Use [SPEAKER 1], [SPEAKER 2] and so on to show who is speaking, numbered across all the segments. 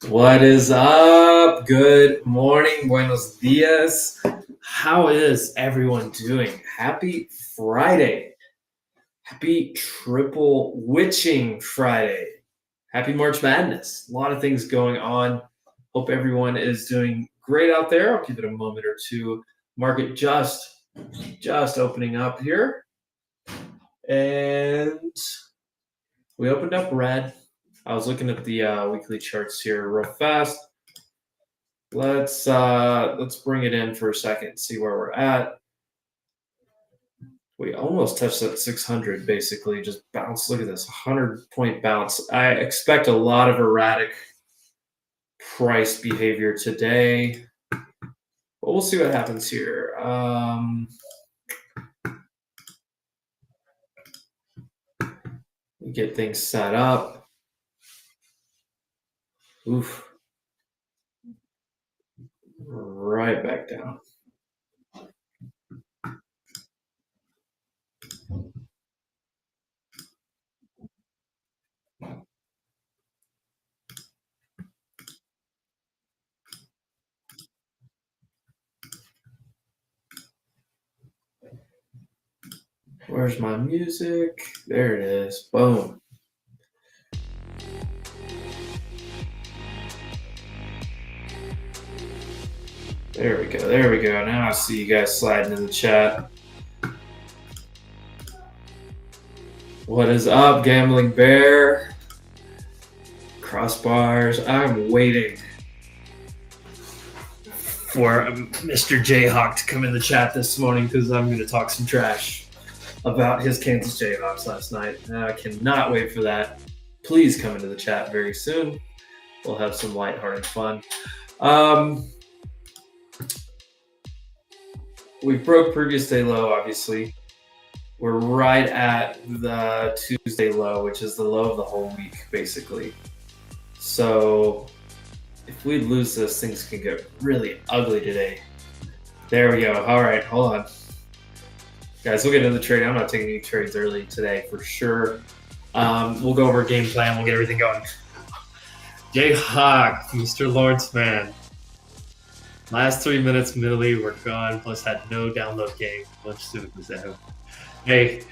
[SPEAKER 1] What is up? Good morning, buenos dias. How is everyone doing? Happy Friday. Happy Triple Witching Friday. Happy March Madness. A lot of things going on. Hope everyone is doing great out there. I'll give it a moment or two. Market just opening up here. And we opened up red. I was looking at the weekly charts here real fast. Let's bring it in for a second, see where we're at. We almost touched that 600, basically, just bounce. Look at this, 100-point bounce. I expect a lot of erratic price behavior today, but we'll see what happens here. We get things set up. Oof. Right back down. Where's my music? There it is. Boom. There we go. There we go. Now I see you guys sliding in the chat. What is up, Gambling Bear? Crossbars. I'm waiting for Mr. Jayhawk to come in the chat this morning because I'm going to talk some trash about his Kansas Jayhawks last night. I cannot wait for that. Please come into the chat very soon. We'll have some lighthearted fun. We broke previous day low, obviously. We're right at the Tuesday low, which is the low of the whole week, basically. So if we lose this, things can get really ugly today. There we go. All right, hold on. Guys, we'll get into the trade. I'm not taking any trades early today for sure. We'll go over game plan. We'll get everything going. Jayhawk, Mr. Lawrence, man. Last 3 minutes, Millie were gone, plus had no download game. Much stupid was that. Hey,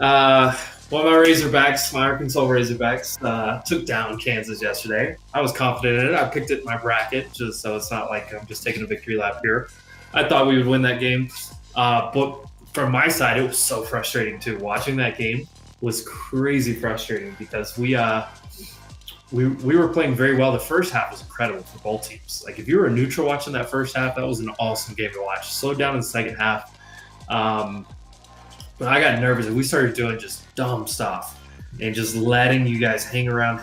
[SPEAKER 1] my Razorbacks, my Arkansas Razorbacks, took down Kansas yesterday. I was confident in it. I picked it in my bracket, just so it's not like I'm just taking a victory lap here. I thought we would win that game. But from my side, it was so frustrating, too. Watching that game was crazy frustrating because we were playing very well. The first half was incredible for both teams. Like, if you were a neutral watching that first half, that was an awesome game to watch. Slowed down in the second half. But I got nervous and we started doing just dumb stuff and just letting you guys hang around,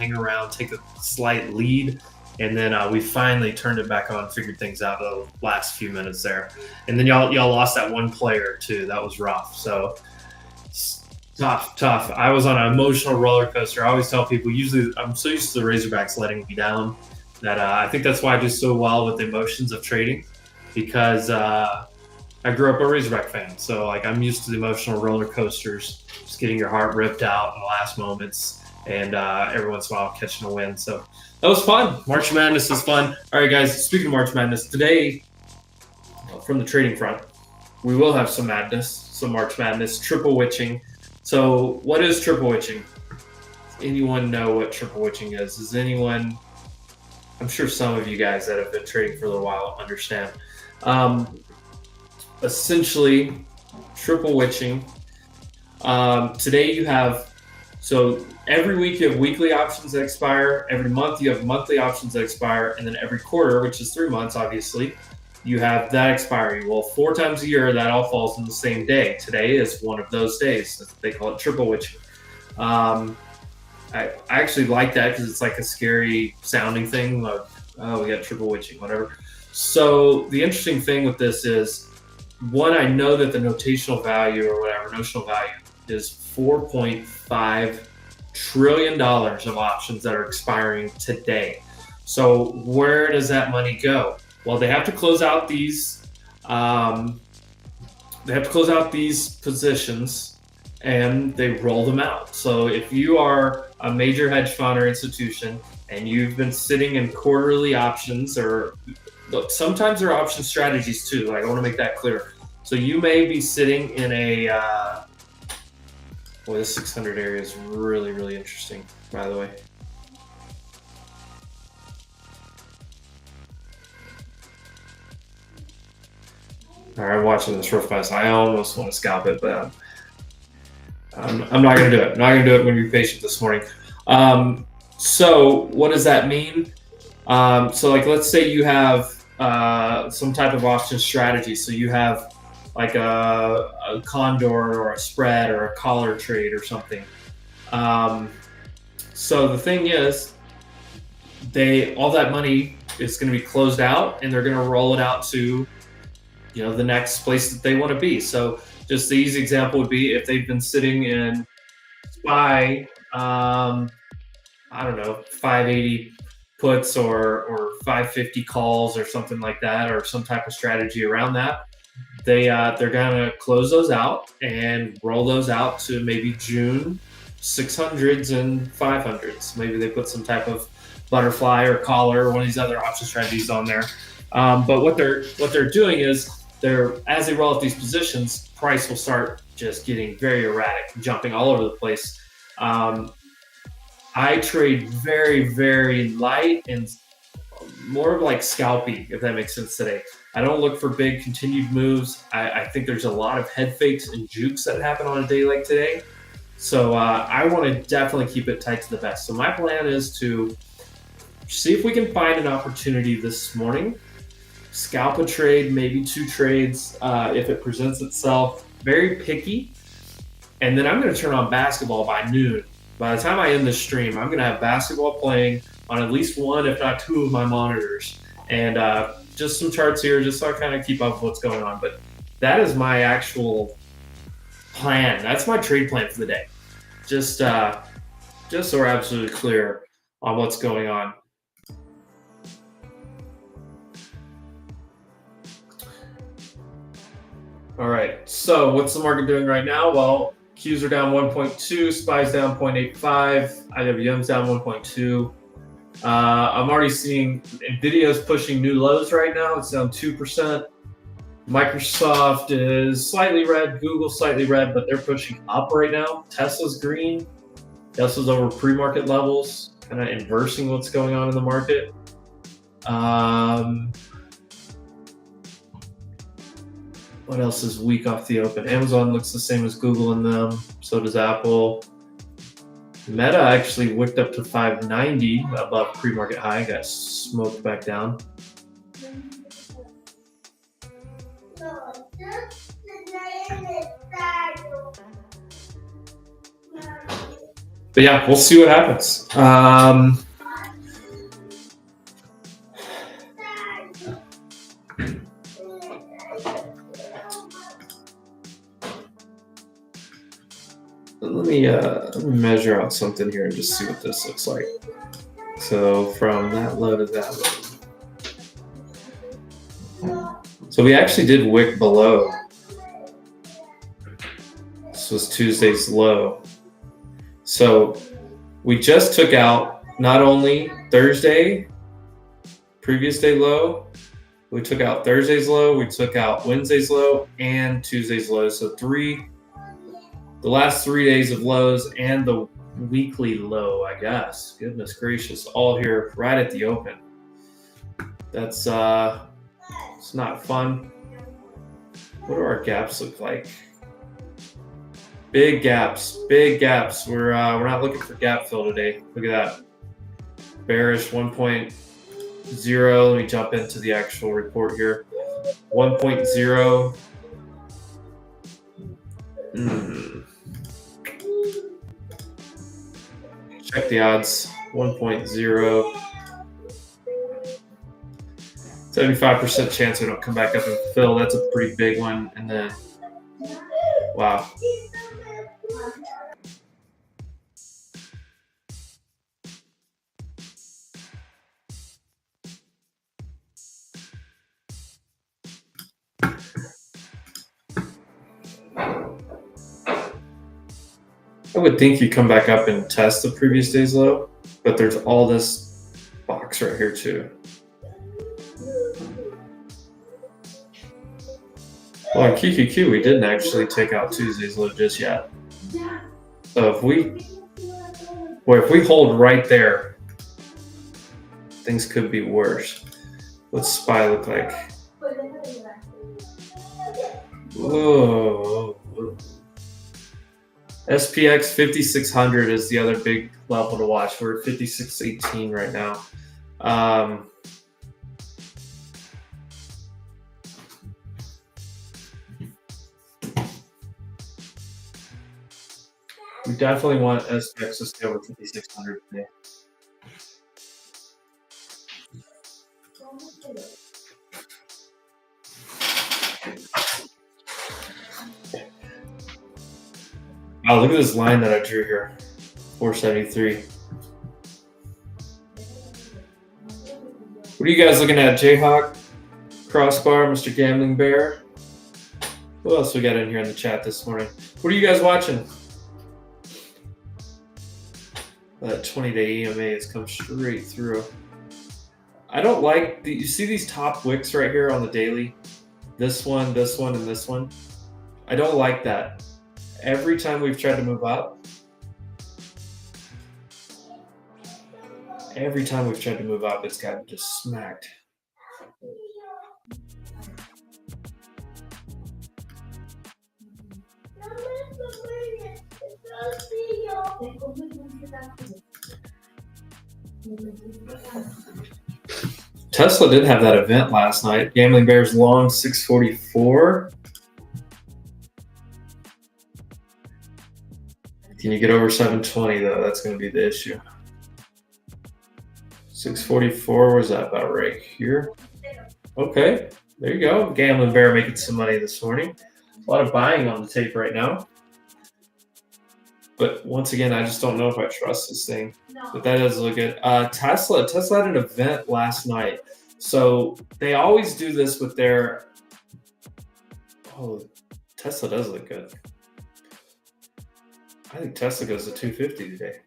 [SPEAKER 1] take a slight lead. And then we finally turned it back on, figured things out the last few minutes there. And then y'all lost that one player too. That was rough. So tough. I was on an emotional roller coaster. I always tell people, usually I'm so used to the Razorbacks letting me down that I think that's why I do so well with the emotions of trading, because I grew up a Razorback fan. So like I'm used to the emotional roller coasters, just getting your heart ripped out in the last moments and every once in a while catching a win. So that was fun. March Madness is fun. All right, guys, speaking of March Madness, today from the trading front, we will have some madness, some March Madness, triple witching. So what is triple witching? Does anyone know what triple witching is? Does anyone, I'm sure some of you guys that have been trading for a little while understand. Essentially, triple witching. Today you have, so every week you have weekly options that expire. Every month you have monthly options that expire. And then every quarter, which is 3 months, obviously, you have that expiry. Well, 4 times a year, that all falls on the same day. Today is one of those days. They call it triple witching. I actually like that because it's like a scary sounding thing. Like, oh, we got triple witching, whatever. So the interesting thing with this is, one, I know that the notional value is $4.5 trillion of options that are expiring today. So where does that money go? Well, they have to close out these. Positions, and they roll them out. So if you are a major hedge fund or institution and you've been sitting in quarterly options, or sometimes there are option strategies too. Like, I want to make that clear. So you may be sitting in a boy, this 600 area is really, really interesting, by the way. All right, I'm watching this real fast. I almost want to scalp it, but I'm not going to do it. I'm not going to do it. I'm going to be patient this morning. So what does that mean? So like, let's say you have some type of option strategy. So you have like a condor or a spread or a collar trade or something. So the thing is, all that money is going to be closed out, and they're going to roll it out to, you know, the next place that they want to be. So just the easy example would be if they've been sitting in SPY, I don't know, 580 puts or 550 calls or something like that, or some type of strategy around that. They're gonna close those out and roll those out to maybe June 600s and 500s. Maybe they put some type of butterfly or collar or one of these other option strategies on there. But what they're doing is, as they roll out these positions, price will start just getting very erratic, jumping all over the place. I trade very, very light and more of like scalpy, if that makes sense today. I don't look for big continued moves. I think there's a lot of head fakes and jukes that happen on a day like today. So I want to definitely keep it tight to the vest. So my plan is to see if we can find an opportunity this morning, scalp a trade, maybe 2 trades if it presents itself. Very picky. And then I'm going to turn on basketball by noon. By the time I end this stream, I'm going to have basketball playing on at least 1, if not 2 of my monitors. And just some charts here, just so I kind of keep up with what's going on. But that is my actual plan. That's my trade plan for the day. Just so we're absolutely clear on what's going on. All right, so what's the market doing right now? Well, Qs are down 1.2, SPY's down 0.85, IWM's down 1.2. I'm already seeing NVIDIA's pushing new lows right now. It's down 2%. Microsoft is slightly red, Google's slightly red, but they're pushing up right now. Tesla's green. Tesla's over pre-market levels, kind of inversing what's going on in the market. What else is weak off the open? Amazon looks the same as Google in them. So does Apple. Meta actually wicked up to 590 above pre-market high. Got smoked back down. But yeah, we'll see what happens. Let me measure out something here and just see what this looks like. So from that low to that low. So we actually did wick below. This was Tuesday's low. So we just took out not only Thursday, previous day low, we took out Thursday's low, we took out Wednesday's low, and Tuesday's low. So the last 3 days of lows and the weekly low, I guess. Goodness gracious, all here right at the open. That's it's not fun. What do our gaps look like? Big gaps, big gaps. We're not looking for gap fill today. Look at that. Bearish 1.0. Let me jump into the actual report here. 1.0. Check the odds. 1.0. 75% chance we don't come back up and fill. That's a pretty big one. And then, wow. I would think you come back up and test the previous day's low, but there's all this weeks right here too. Well, on QQQ, we didn't actually take out Tuesday's low just yet. So if we hold right there, things could be worse. What's SPY look like? Whoa. SPX 5600 is the other big level to watch. We're at 5618 right now. We definitely want SPX to stay over 5600 today. Wow, look at this line that I drew here. 473. What are you guys looking at? Jayhawk, Crossbar, Mr. Gambling Bear. What else we got in here in the chat this morning? What are you guys watching? That 20-day EMA has come straight through. I don't like you see these top wicks right here on the daily? This one, and this one. I don't like that. Every time we've tried to move up, it's gotten just smacked. Tesla did have that event last night. Gambling Bears long 644. Can you get over 720 though? That's going to be the issue. 644, where's that about right here? Okay, there you go. Gambling Bear making some money this morning. A lot of buying on the tape right now. But once again, I just don't know if I trust this thing. But that does look good. Tesla had an event last night. So they always do this with their... Oh, Tesla does look good. I think Tesla goes to 250 today.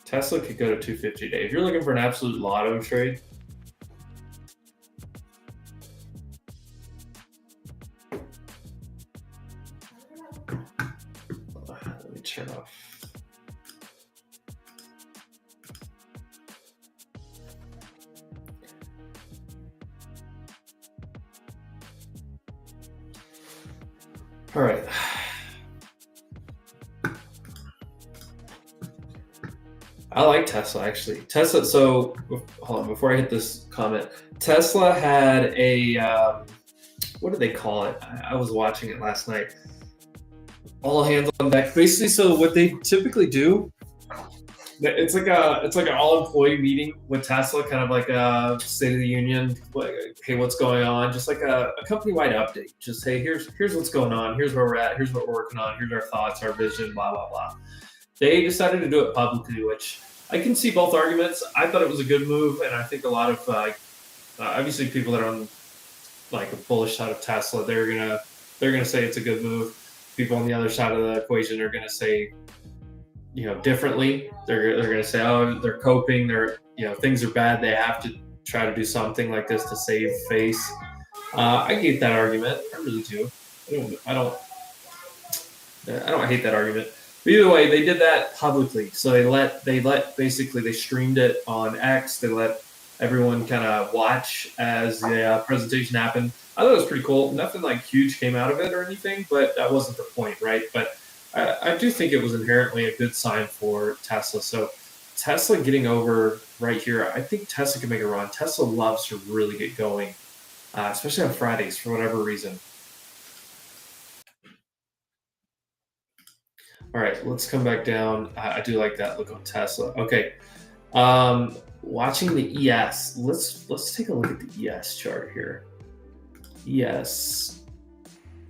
[SPEAKER 1] Tesla could go to 250 today. If you're looking for an absolute lotto trade, let me turn off. All right. I like Tesla actually. Tesla, so hold on, before I hit this comment, Tesla had a, what do they call it? I was watching it last night. All hands on deck. Basically, so what they typically do, it's like an all employee meeting with Tesla, kind of like a State of the Union, like, hey, what's going on? Just like a company-wide update. Just, hey, here's what's going on. Here's where we're at. Here's what we're working on. Here's our thoughts, our vision, blah, blah, blah. They decided to do it publicly, which I can see both arguments. I thought it was a good move, and I think a lot of obviously people that are on like a bullish side of Tesla, they're gonna say it's a good move. People on the other side of the equation are gonna say, differently. They're gonna say, oh, they're coping. Things are bad. They have to try to do something like this to save face. I hate that argument. I really do. I don't hate that argument. But either way, they did that publicly. So they streamed it on X. They let everyone kind of watch as the presentation happened. I thought it was pretty cool. Nothing like huge came out of it or anything, but that wasn't the point, right? But I do think it was inherently a good sign for Tesla. So Tesla getting over right here, I think Tesla can make a run. Tesla loves to really get going, especially on Fridays for whatever reason. All right, let's come back down. I do like that look on Tesla. Okay, watching the ES. Let's take a look at the ES chart here. ES.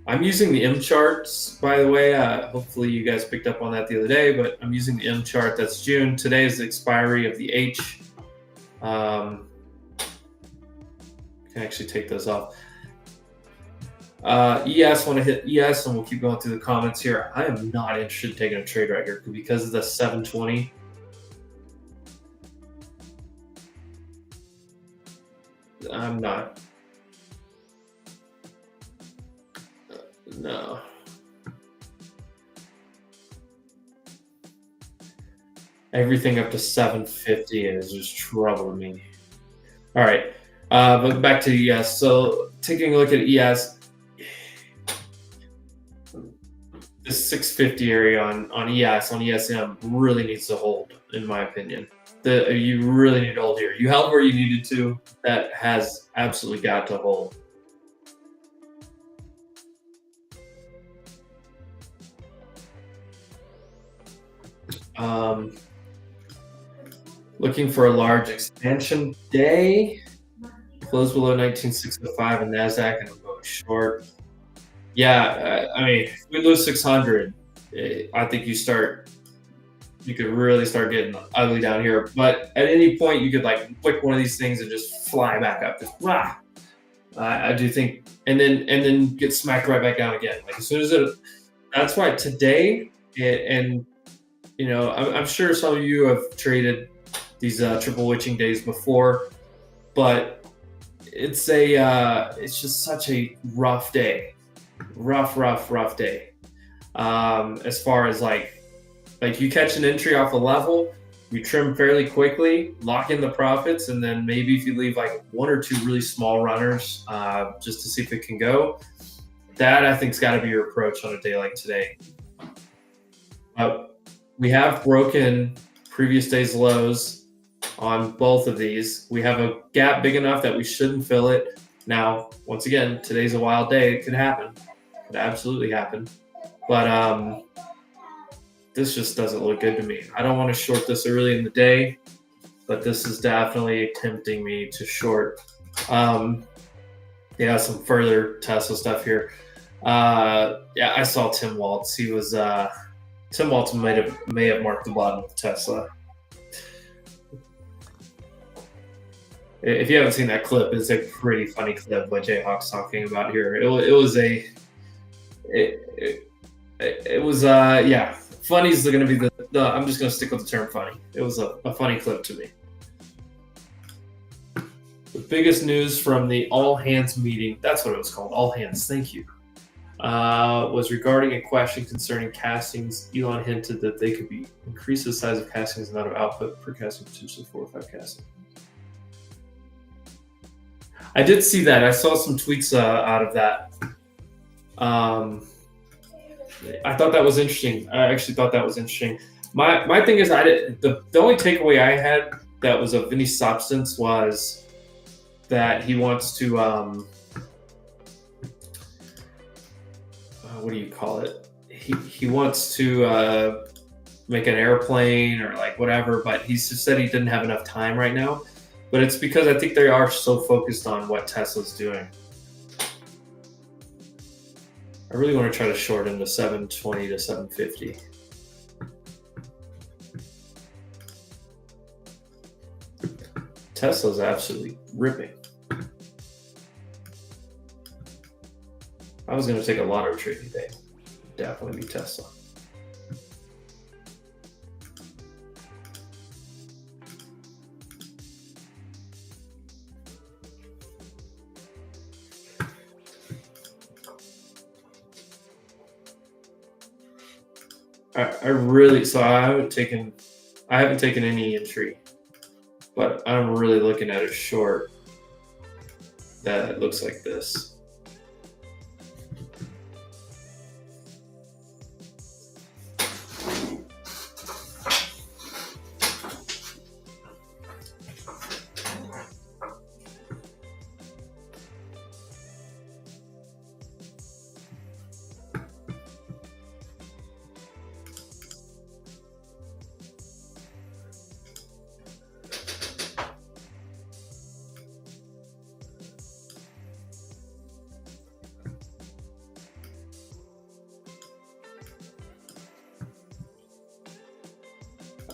[SPEAKER 1] I'm using the M charts, by the way. Hopefully you guys picked up on that the other day, but I'm using the M chart. That's June. Today is the expiry of the H. Can actually take those off. ES, want to hit ES, and we'll keep going through the comments here. I am not interested in taking a trade right here because of the 720. I'm not. No. Everything up to 750 is just troubling me. All right, but back to ES. So taking a look at ES, this 650 area on ES, on ESM really needs to hold, in my opinion. You really need to hold here. You held where you needed to. That has absolutely got to hold. Looking for a large expansion day. Close below 19,605 in NASDAQ and go short. Yeah, I mean, if we lose 600, I think you could really start getting ugly down here. But at any point, you could like click one of these things and just fly back up. Just blah. I do think, and then get smacked right back down again. Like as soon as that's why today, and you know, I'm sure some of you have traded these triple witching days before, but it's just such a rough day, rough day. As far as like you catch an entry off a level, you trim fairly quickly, lock in the profits, and then maybe if you leave like one or two really small runners just to see if it can go, that I think's got to be your approach on a day like today. We have broken previous day's lows on both of these. We have a gap big enough that we shouldn't fill it. Now, once again, today's a wild day. It could happen. It could absolutely happen. But this just doesn't look good to me. I don't want to short this early in the day, but this is definitely tempting me to short. Yeah, some further Tesla stuff here. Yeah, I saw Tim Waltz. He was Tim Waltz may have marked the bottom of Tesla. If you haven't seen that clip, it's a pretty funny clip what Jayhawk's talking about here. It was yeah. Funny is going to be the I'm just going to stick with the term funny. It was a funny clip to me. The biggest news from the all hands meeting, that's what it was called, all hands, thank you, was regarding a question concerning castings. Elon hinted that they could be increase the size of castings and amount of output per casting, potentially 4 or 5 castings. I did see that. I saw some tweets out of that. I thought that was interesting. I actually thought that was interesting. My thing is, the only takeaway I had that was of any substance was that he wants to what do you call it? He wants to make an airplane or like whatever, but he just said he didn't have enough time right now. But it's because I think they are so focused on what Tesla's doing. I really want to try to short into 720 to 750. Tesla's absolutely ripping. I was going to take a lottery trade today. Definitely be Tesla. I haven't taken any entry, but I'm really looking at a short that looks like this.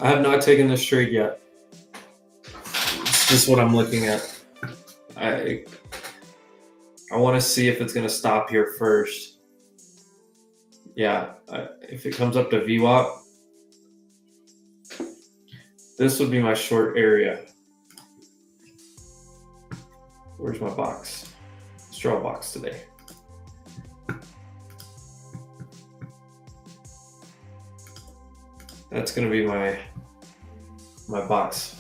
[SPEAKER 1] I have not taken this trade yet. It's just what I'm looking at. I want to see if it's going to stop here first. Yeah, if it comes up to VWAP, this would be my short area. Where's my box? Let's draw a box today. That's going to be my box.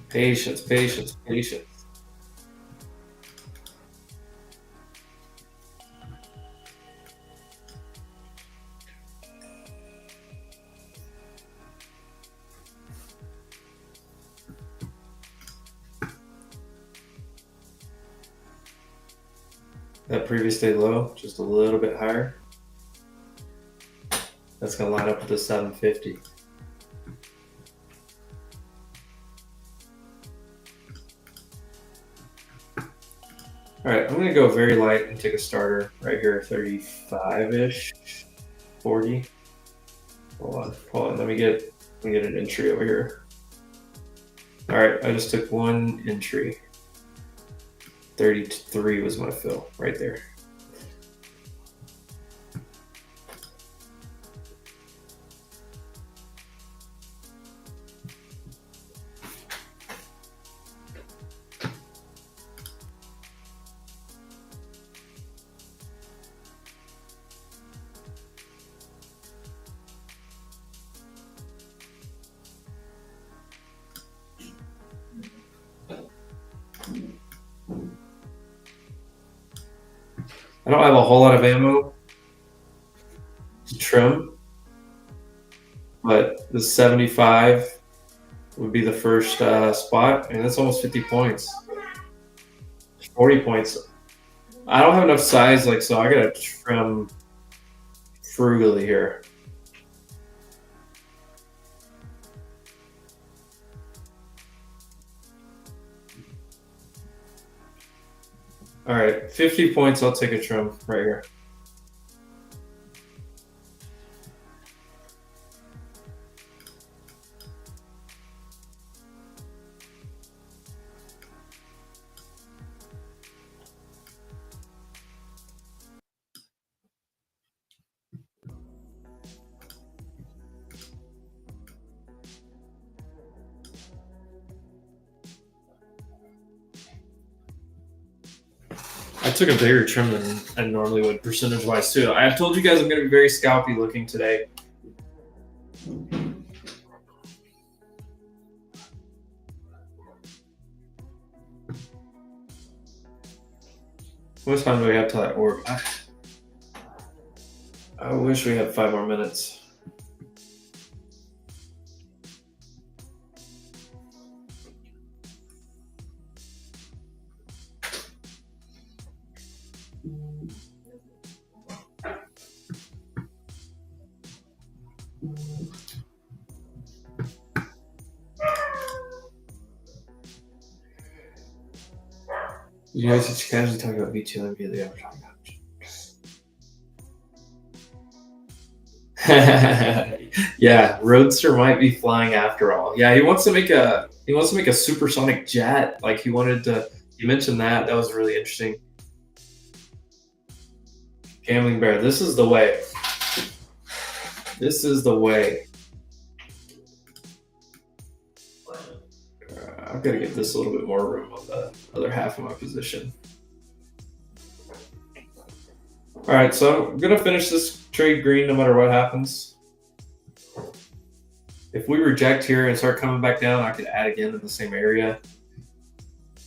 [SPEAKER 1] Patience, patience, patience. That previous day low, just a little bit higher. That's going to line up with the 750. All right, I'm going to go very light and take a starter right here, 35-ish, 40. Hold on. Let me get an entry over here. All right, I just took one entry. 33 was my fill right there. I don't have a whole lot of ammo to trim, but the 75 would be the first spot, and that's almost 50 points. 40 points. I don't have enough size, so I gotta trim frugally here. All right, 50 points, I'll take a trim right here. I took a bigger trim than I normally would, percentage-wise, too. I have told you guys I'm going to be very scalpy looking today. How much time do we have till that orb? I wish we had 5 more minutes. You guys just casually talk about V2 and immediately ever talking about yeah, Roadster might be flying after all. Yeah, he wants to make a supersonic jet. He mentioned that. That was really interesting. Gambling Bear, this is the way. This is the way. I've got to give this a little bit more room on the other half of my position. All right, so I'm going to finish this trade green no matter what happens. If we reject here and start coming back down, I could add again in the same area.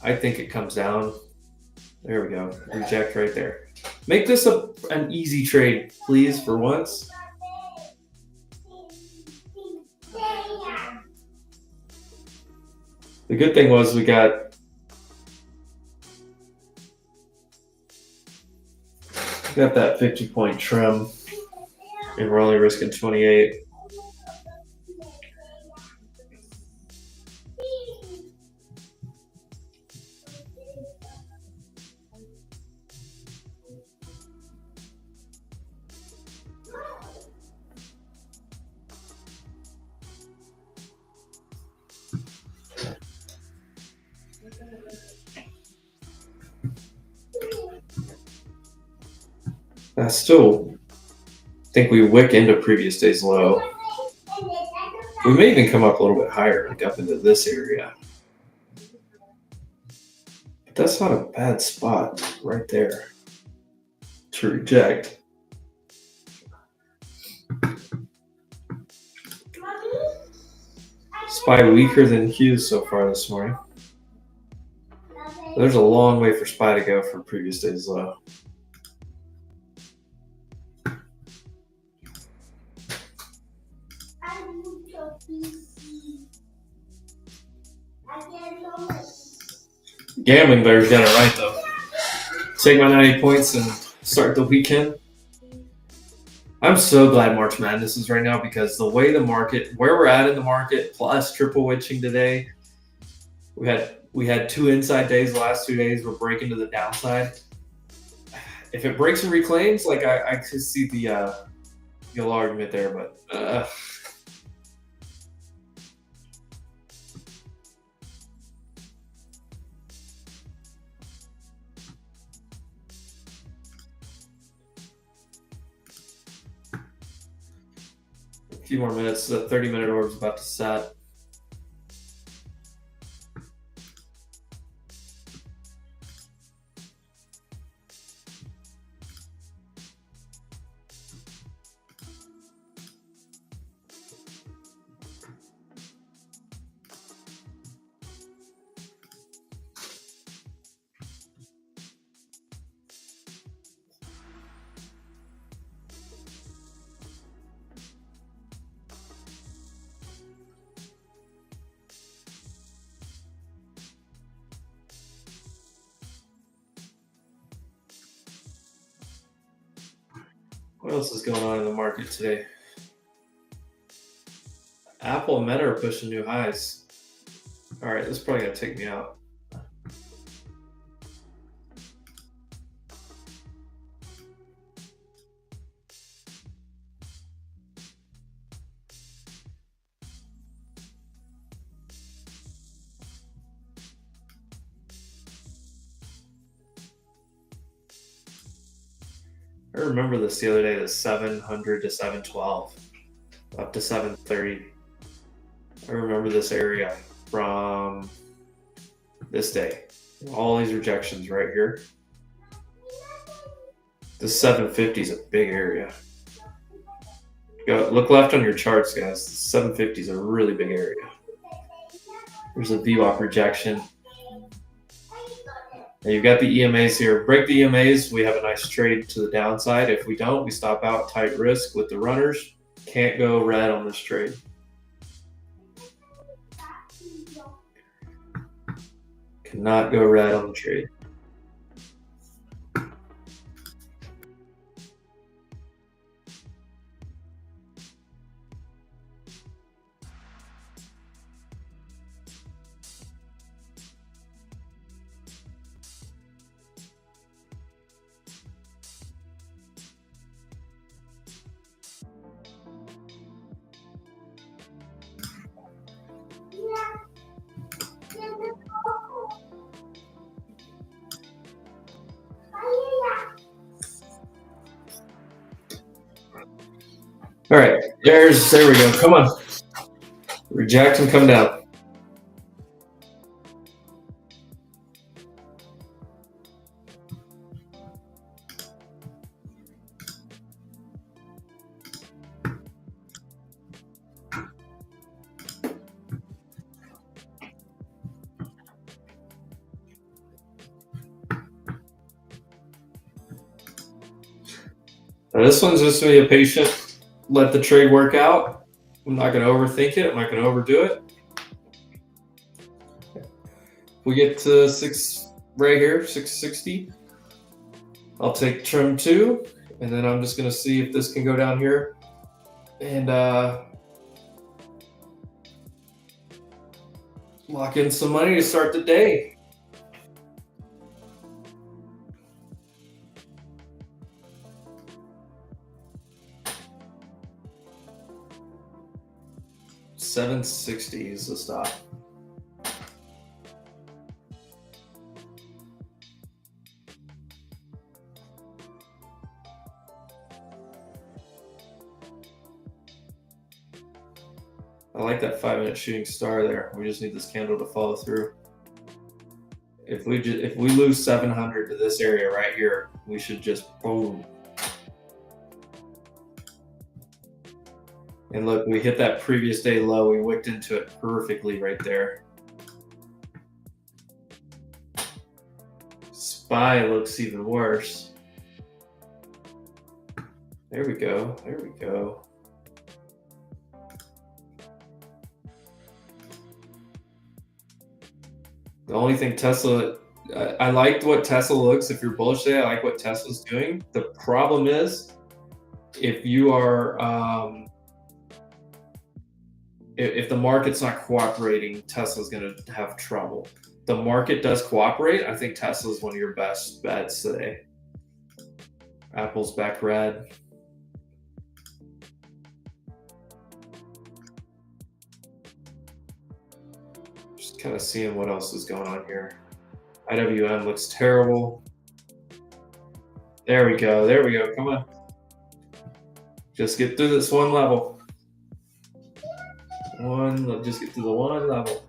[SPEAKER 1] I think it comes down. There we go. Reject right there. Make this an easy trade, please, for once. The good thing was we got that 50-point trim, and we're only risking 28. I still think we wick into previous day's low. We may even come up a little bit higher, like up into this area. But that's not a bad spot right there to reject. SPY weaker than Q's so far this morning. There's a long way for SPY to go for previous day's low. Gambling bears got it right though. Take my 90 points and start the weekend. I'm so glad March Madness is right now because the way the market, where we're at in the market, plus triple witching today, we had 2 inside days the last 2 days. We're breaking to the downside. If it breaks and reclaims, like I could see the argument there, but a few more minutes. The 30-minute orb is about to set. What else is going on in the market today? Apple and Meta are pushing new highs. All right, this is probably gonna take me out. I remember this the other day, the 700 to 712, up to 730. I remember this area from this day. All these rejections right here. The 750 is a big area. Go look left on your charts, guys. The 750 is a really big area. There's a VWAP rejection. And you've got the EMAs here. Break the EMAs, we have a nice trade to the downside. If we don't, we stop out tight risk with the runners. Can't go red on this trade. Cannot go red on the trade. All right, there we go. Come on. Reject and come down. Now this one's just going to be a patient. Let the trade work out. I'm not going to overthink it. I'm not going to overdo it. We get to right here, 660. I'll take trim 2, and then I'm just going to see if this can go down here and lock in some money to start the day. $760 is the stop. I like that 5-minute shooting star there. We just need this candle to follow through. If we lose 700 to this area right here, we should just boom. And look, we hit that previous day low. We wicked into it perfectly right there. SPY looks even worse. There we go. There we go. The only thing Tesla, I liked what Tesla looks. If you're bullish today, I like what Tesla's doing. The problem is, if you are, if the market's not cooperating, Tesla's going to have trouble. The market does cooperate. I think Tesla's one of your best bets today. Apple's back red. Just kind of seeing what else is going on here. IWM looks terrible. There we go. There we go. Come on. Just get through this one level. Just get to the one level.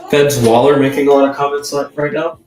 [SPEAKER 1] Fed's Waller making a lot of comments right now.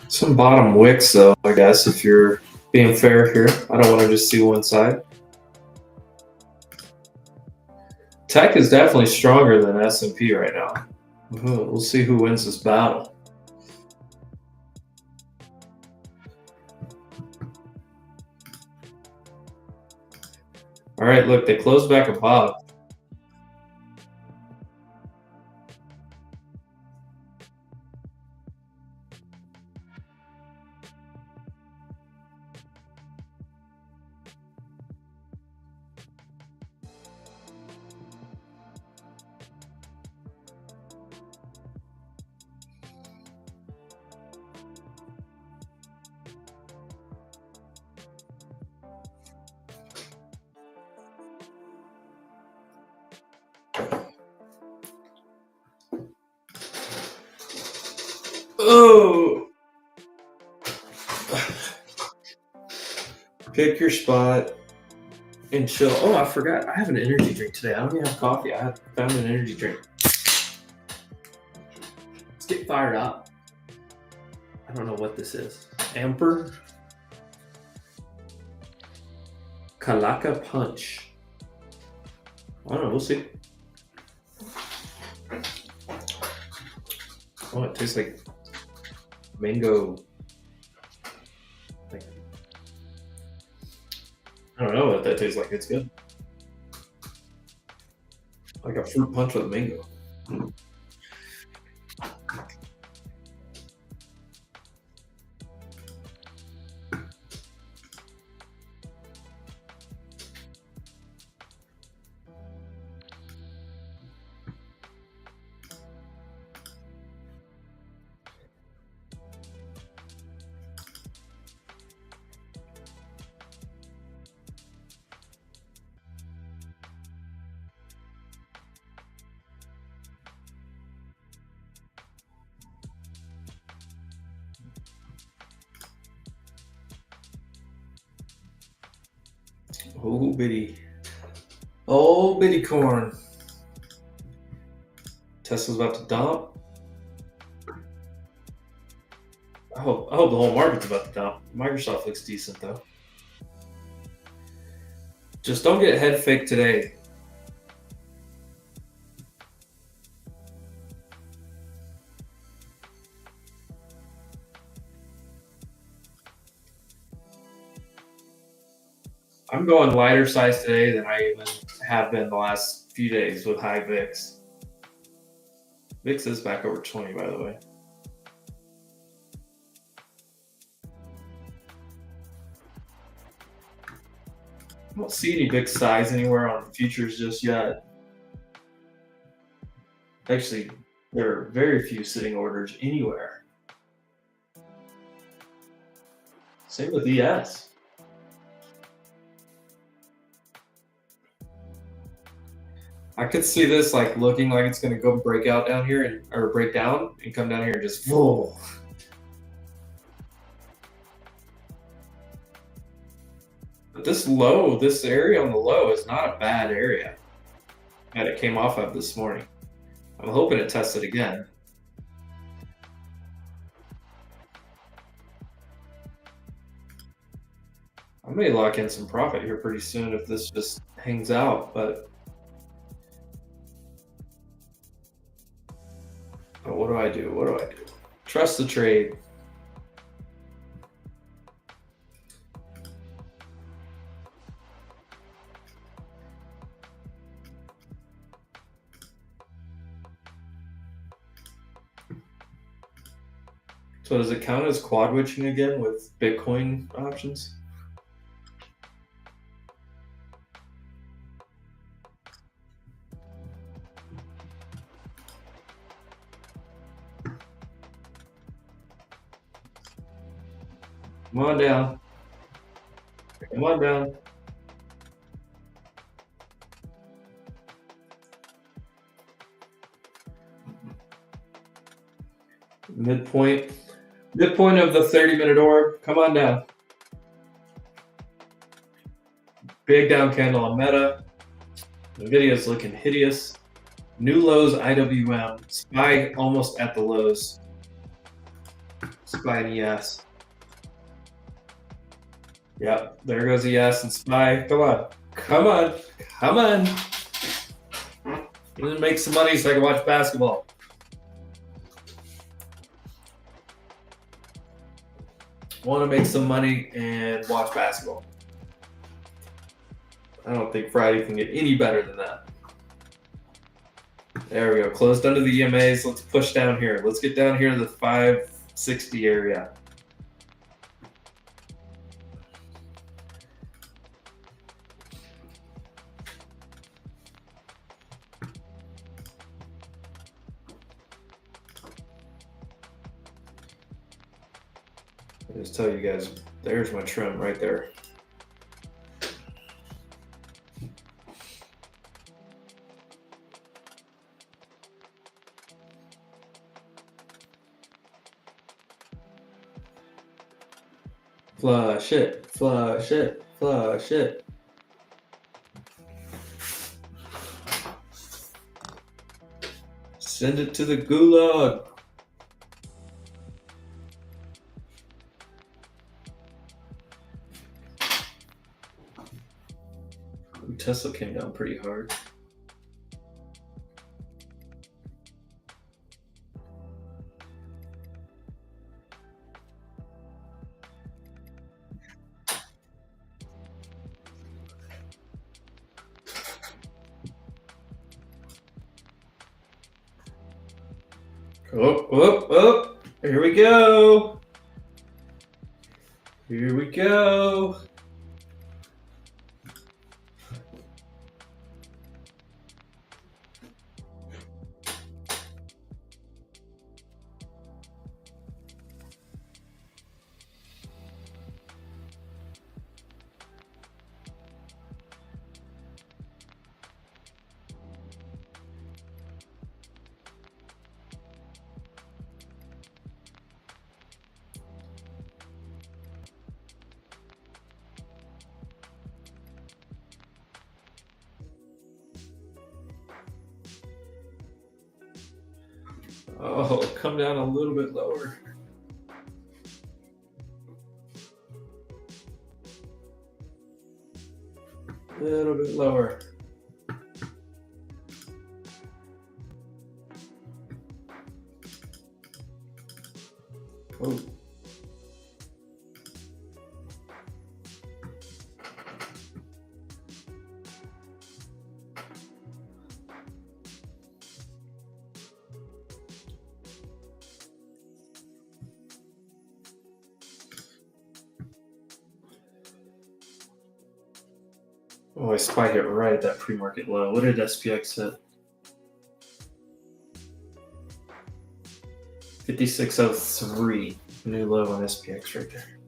[SPEAKER 1] Some bottom wicks, though, I guess, if you're being fair here. I don't want to just see one side. Tech is definitely stronger than S&P right now. We'll see who wins this battle. All right, look, they closed back above. Oh! Pick your spot and chill. Oh, I forgot. I have an energy drink today. I don't even have coffee. I found an energy drink. Let's get fired up. I don't know what this is. Amper? Kalaka Punch. I don't know. We'll see. Oh, it tastes like mango. I don't know what that tastes like. It's good. Like a fruit punch with mango. Oh bitty. Oh bitty corn. Tesla's about to dump. I hope the whole market's about to dump. Microsoft looks decent though. Just don't get head fake today. I'm going lighter size today than I even have been the last few days with high VIX. VIX is back over 20, by the way. I don't see any big size anywhere on futures just yet. Actually, there are very few sitting orders anywhere. Same with ES. I could see this like looking like it's going to go break out down here or break down and come down here and just whoa. But this low, this area on the low is not a bad area that it came off of this morning. I'm hoping it tests it again. I may lock in some profit here pretty soon if this just hangs out, but what do I do? What do I do? Trust the trade. So does it count as quad witching again with Bitcoin options? Come on down. Come on down. Midpoint of the 30-minute orb. Come on down. Big down candle on Meta. Nvidia's looking hideous. New lows IWM. SPY almost at the lows. SPY and ES. Yep, there goes ES and SPY. Come on. Come on. Come on. I'm gonna make some money so I can watch basketball. Want to make some money and watch basketball. I don't think Friday can get any better than that. There we go. Closed under the EMAs. Let's push down here. Let's get down here to the 560 area. I just tell you guys, there's my trim right there. Flush it, flush it, flush it. Send it to the gulag. Tesla came down pretty hard. Oh, oh, oh. Here we go. Here we go. Oh, come down a little bit lower. A little bit lower. Oh. Oh, I spiked it right at that pre-market low. What did SPX hit? 5603. New low on SPX right there.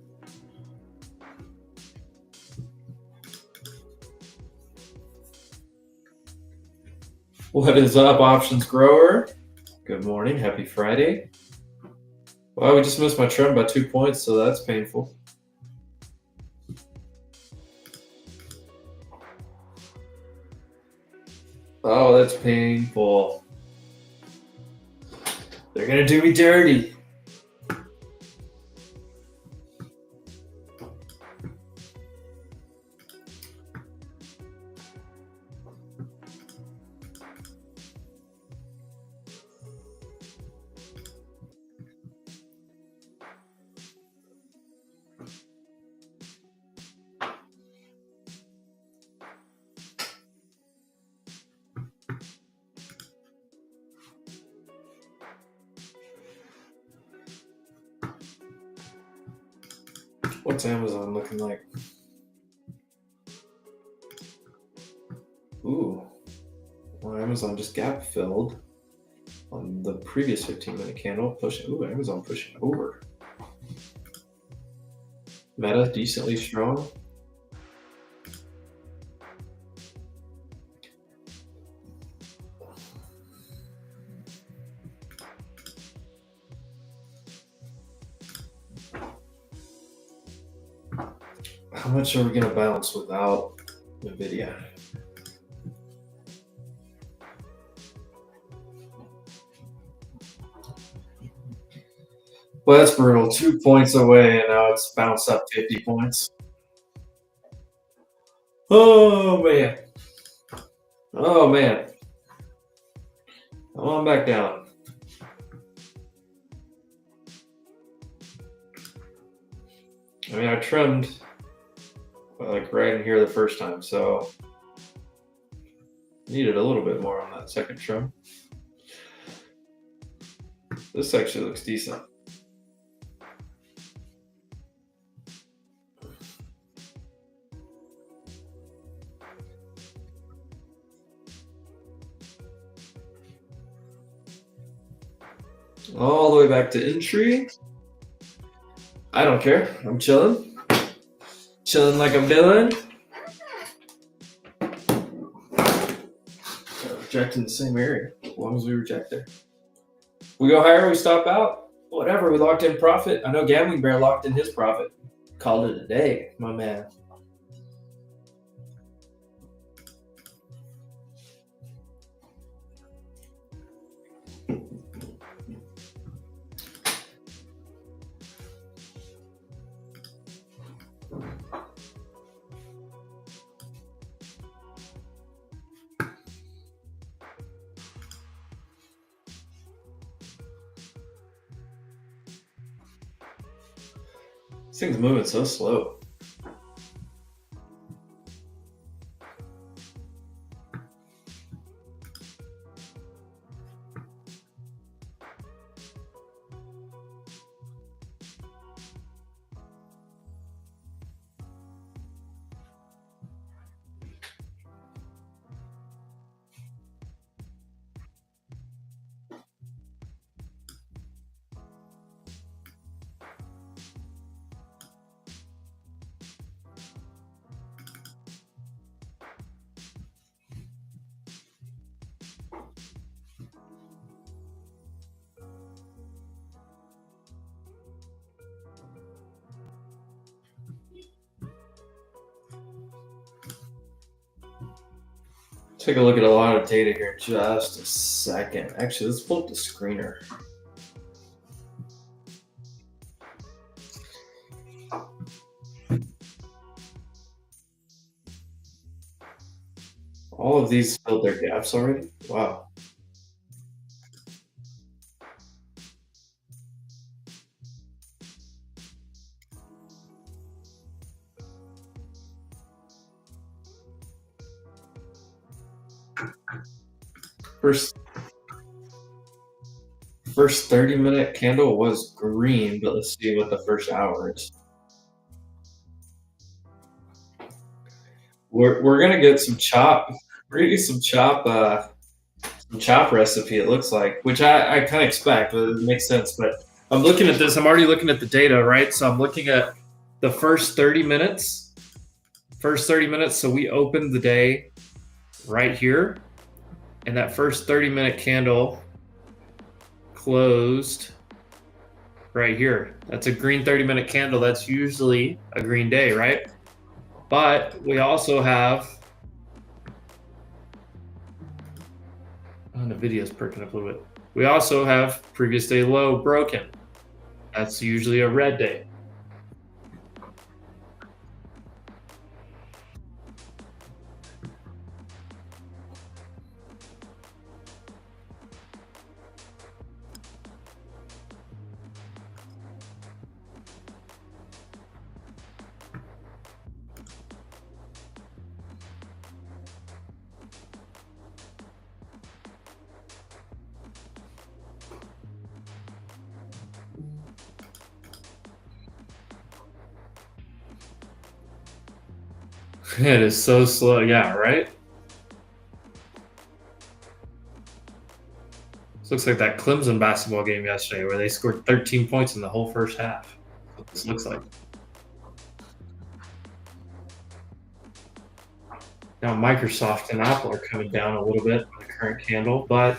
[SPEAKER 1] What is up, options grower? Good morning. Happy Friday. Well, we just missed my trend by 2 points, so that's painful. Oh, that's painful. They're gonna do me dirty. What's Amazon looking like? Ooh. Well, Amazon just gap filled on the previous 15-minute candle. Pushing. Ooh, Amazon pushing over. Meta decently strong. How much are we going to bounce without NVIDIA? Well, that's brutal. 2 points away, and now it's bounced up 50 points. Oh, man. Oh, man. Come on back down. I mean, I trimmed like right in here the first time, so needed a little bit more on that second trim. This actually looks decent. All the way back to entry. I don't care. I'm chilling. Chilling like a villain. Rejecting the same area. As long as we reject there. We go higher, we stop out. Whatever, we locked in profit. I know Gambling Bear locked in his profit. Called it a day, my man. This thing's moving so slow. Take a look at a lot of data here in just a second. Actually, let's pull up the screener. All of these filled their gaps already? Wow. First first 30-minute candle was green, but let's see what the first hour is. We're gonna get some chop. We're gonna get some chop recipe. It looks like, which I kind of expect, but it makes sense. But I'm looking at this. I'm already looking at the data, right? So I'm looking at the first 30 minutes. First 30 minutes. So we opened the day right here, and that first 30-minute candle closed right here. That's a green 30-minute candle. That's usually a green day, right? But we also have, the video's perking up a little bit. We also have previous day low broken. That's usually a red day. It is so slow. Yeah, right? This looks like that Clemson basketball game yesterday where they scored 13 points in the whole first half. That's what this looks like. Now Microsoft and Apple are coming down a little bit on the current candle, but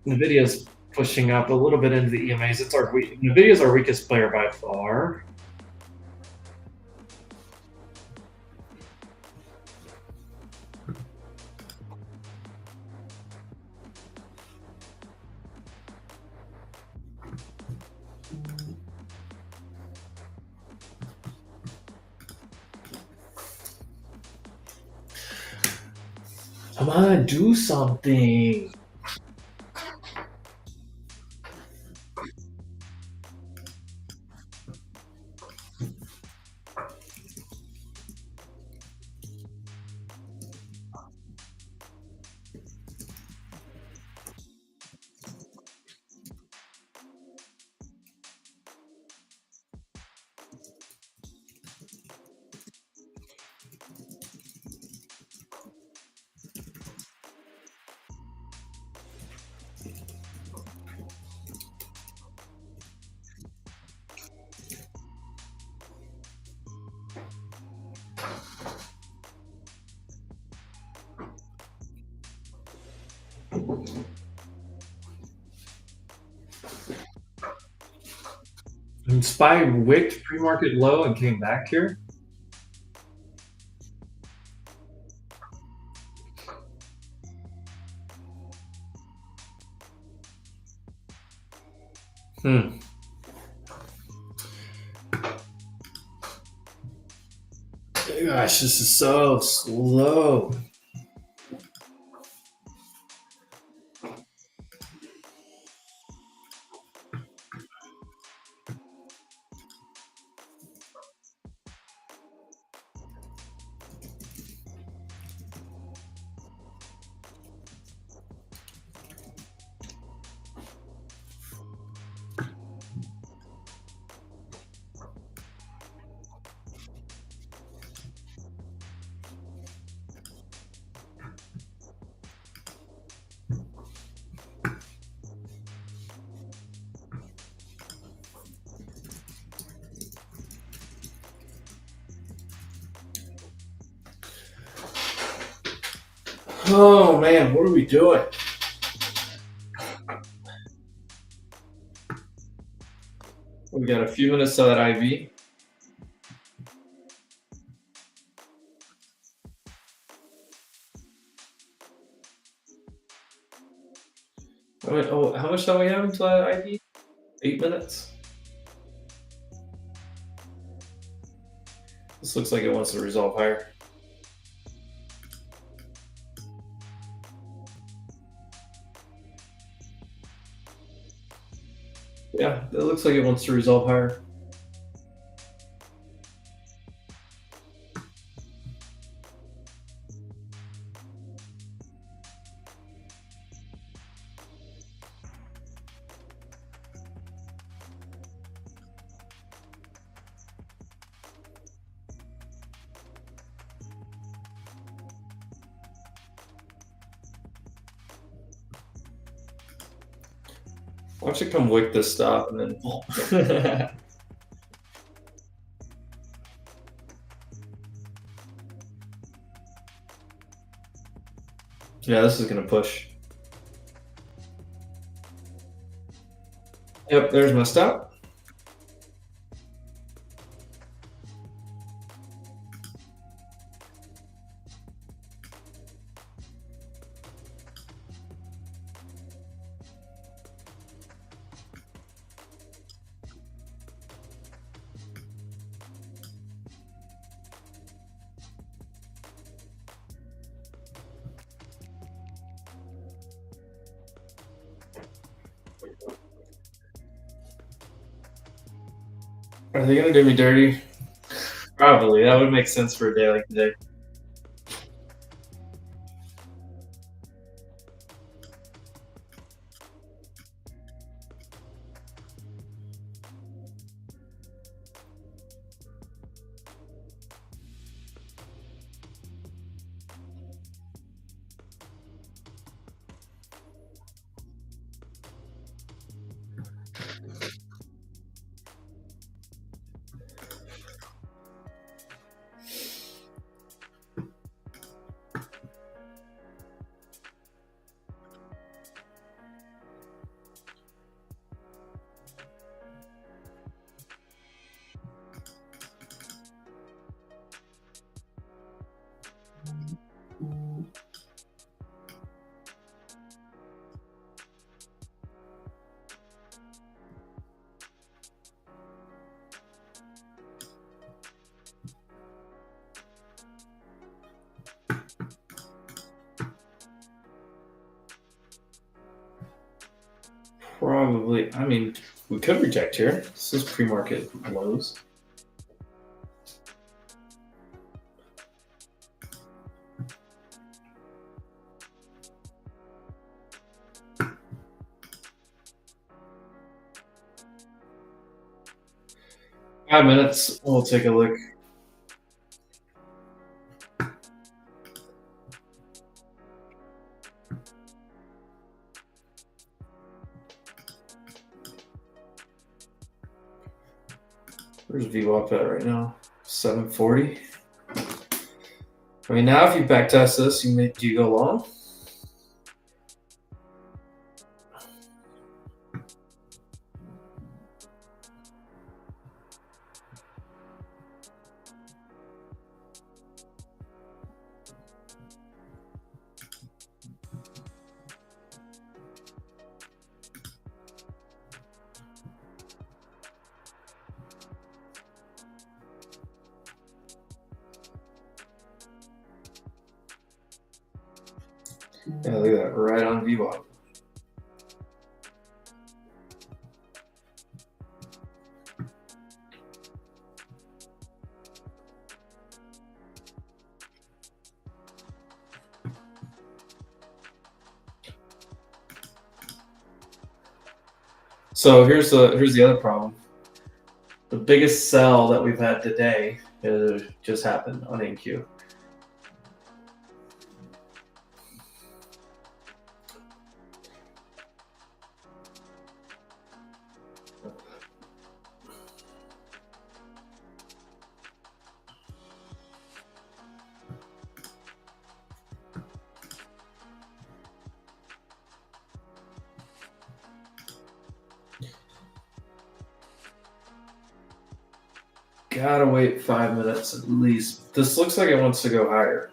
[SPEAKER 1] NVIDIA's pushing up a little bit into the EMAs. NVIDIA's our weakest player by far. Come on, do something. And SPY wicked pre-market low and came back here. Gosh, this is so slow. Oh man, what are we doing? We got a few minutes of that IV. Oh, how much time we have until ID? 8 minutes. This looks like it wants to resolve higher. Yeah, it looks like it wants to resolve higher. Why don't you come wick this stop and then yeah, this is gonna push. Yep, there's my stop. Are they gonna do me dirty? Probably. That would make sense for a day like today. Probably. I mean, we could reject here. This is pre-market lows. Five minutes. We'll take a look. Where's VWAP at right now? 740. I mean, now if you back test this, do you go long? Yeah, look at that, right on VWAP. So here's the other problem. The biggest sell that we've had today just happened on NQ. Gotta wait 5 minutes at least. This looks like it wants to go higher.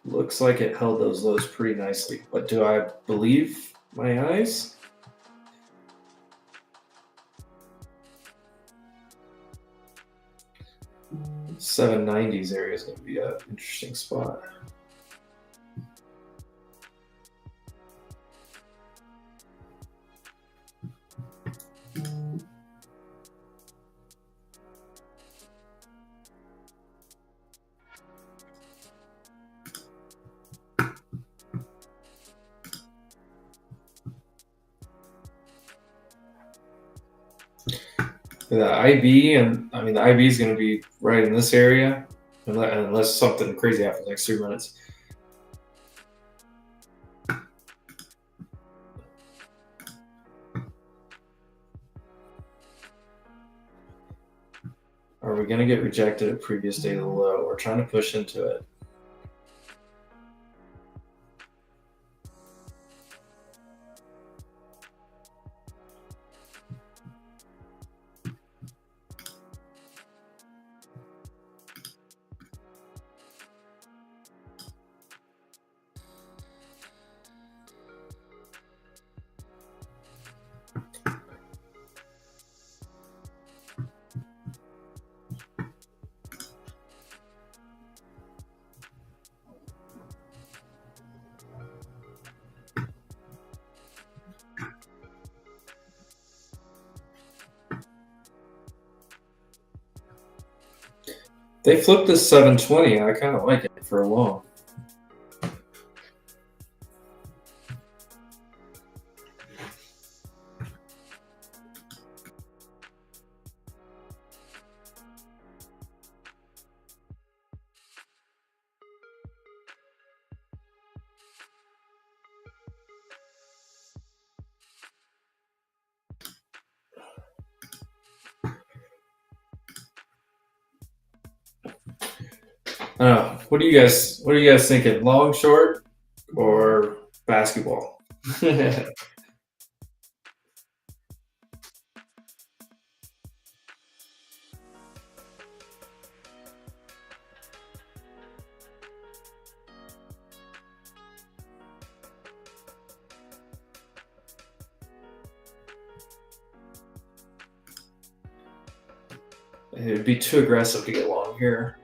[SPEAKER 1] Looks like it held those lows pretty nicely, but do I believe my eyes? $790s area is going to be an interesting spot. The IB, and I mean the IB is going to be right in this area, unless something crazy happens next 3 minutes. Are we going to get rejected at previous day low? We're trying to push into it. They flipped this 720. I kind of like it for a long. I don't know. What are you guys thinking? Long, short, or basketball? It would be too aggressive to get long here.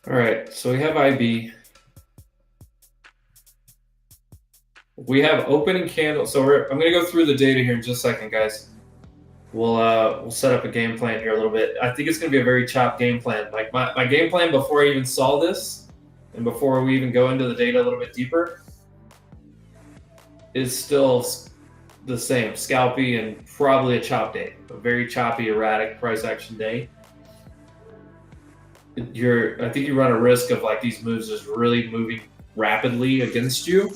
[SPEAKER 1] All right, so we have IB. We have opening candle. So I'm going to go through the data here in just a second, guys. We'll set up a game plan here a little bit. I think it's going to be a very chopped game plan. Like my game plan before I even saw this, and before we even go into the data a little bit deeper, is still the same. Scalpy and probably a chop day, a very choppy, erratic price action day. I think you run a risk of like these moves just really moving rapidly against you,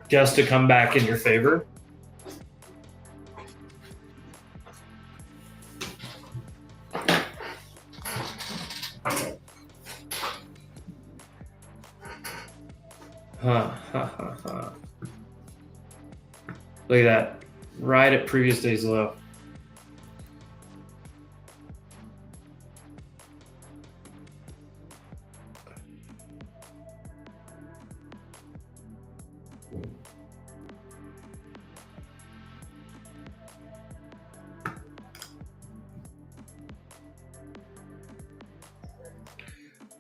[SPEAKER 1] just to come back in your favor. Look at that, right at previous day's low.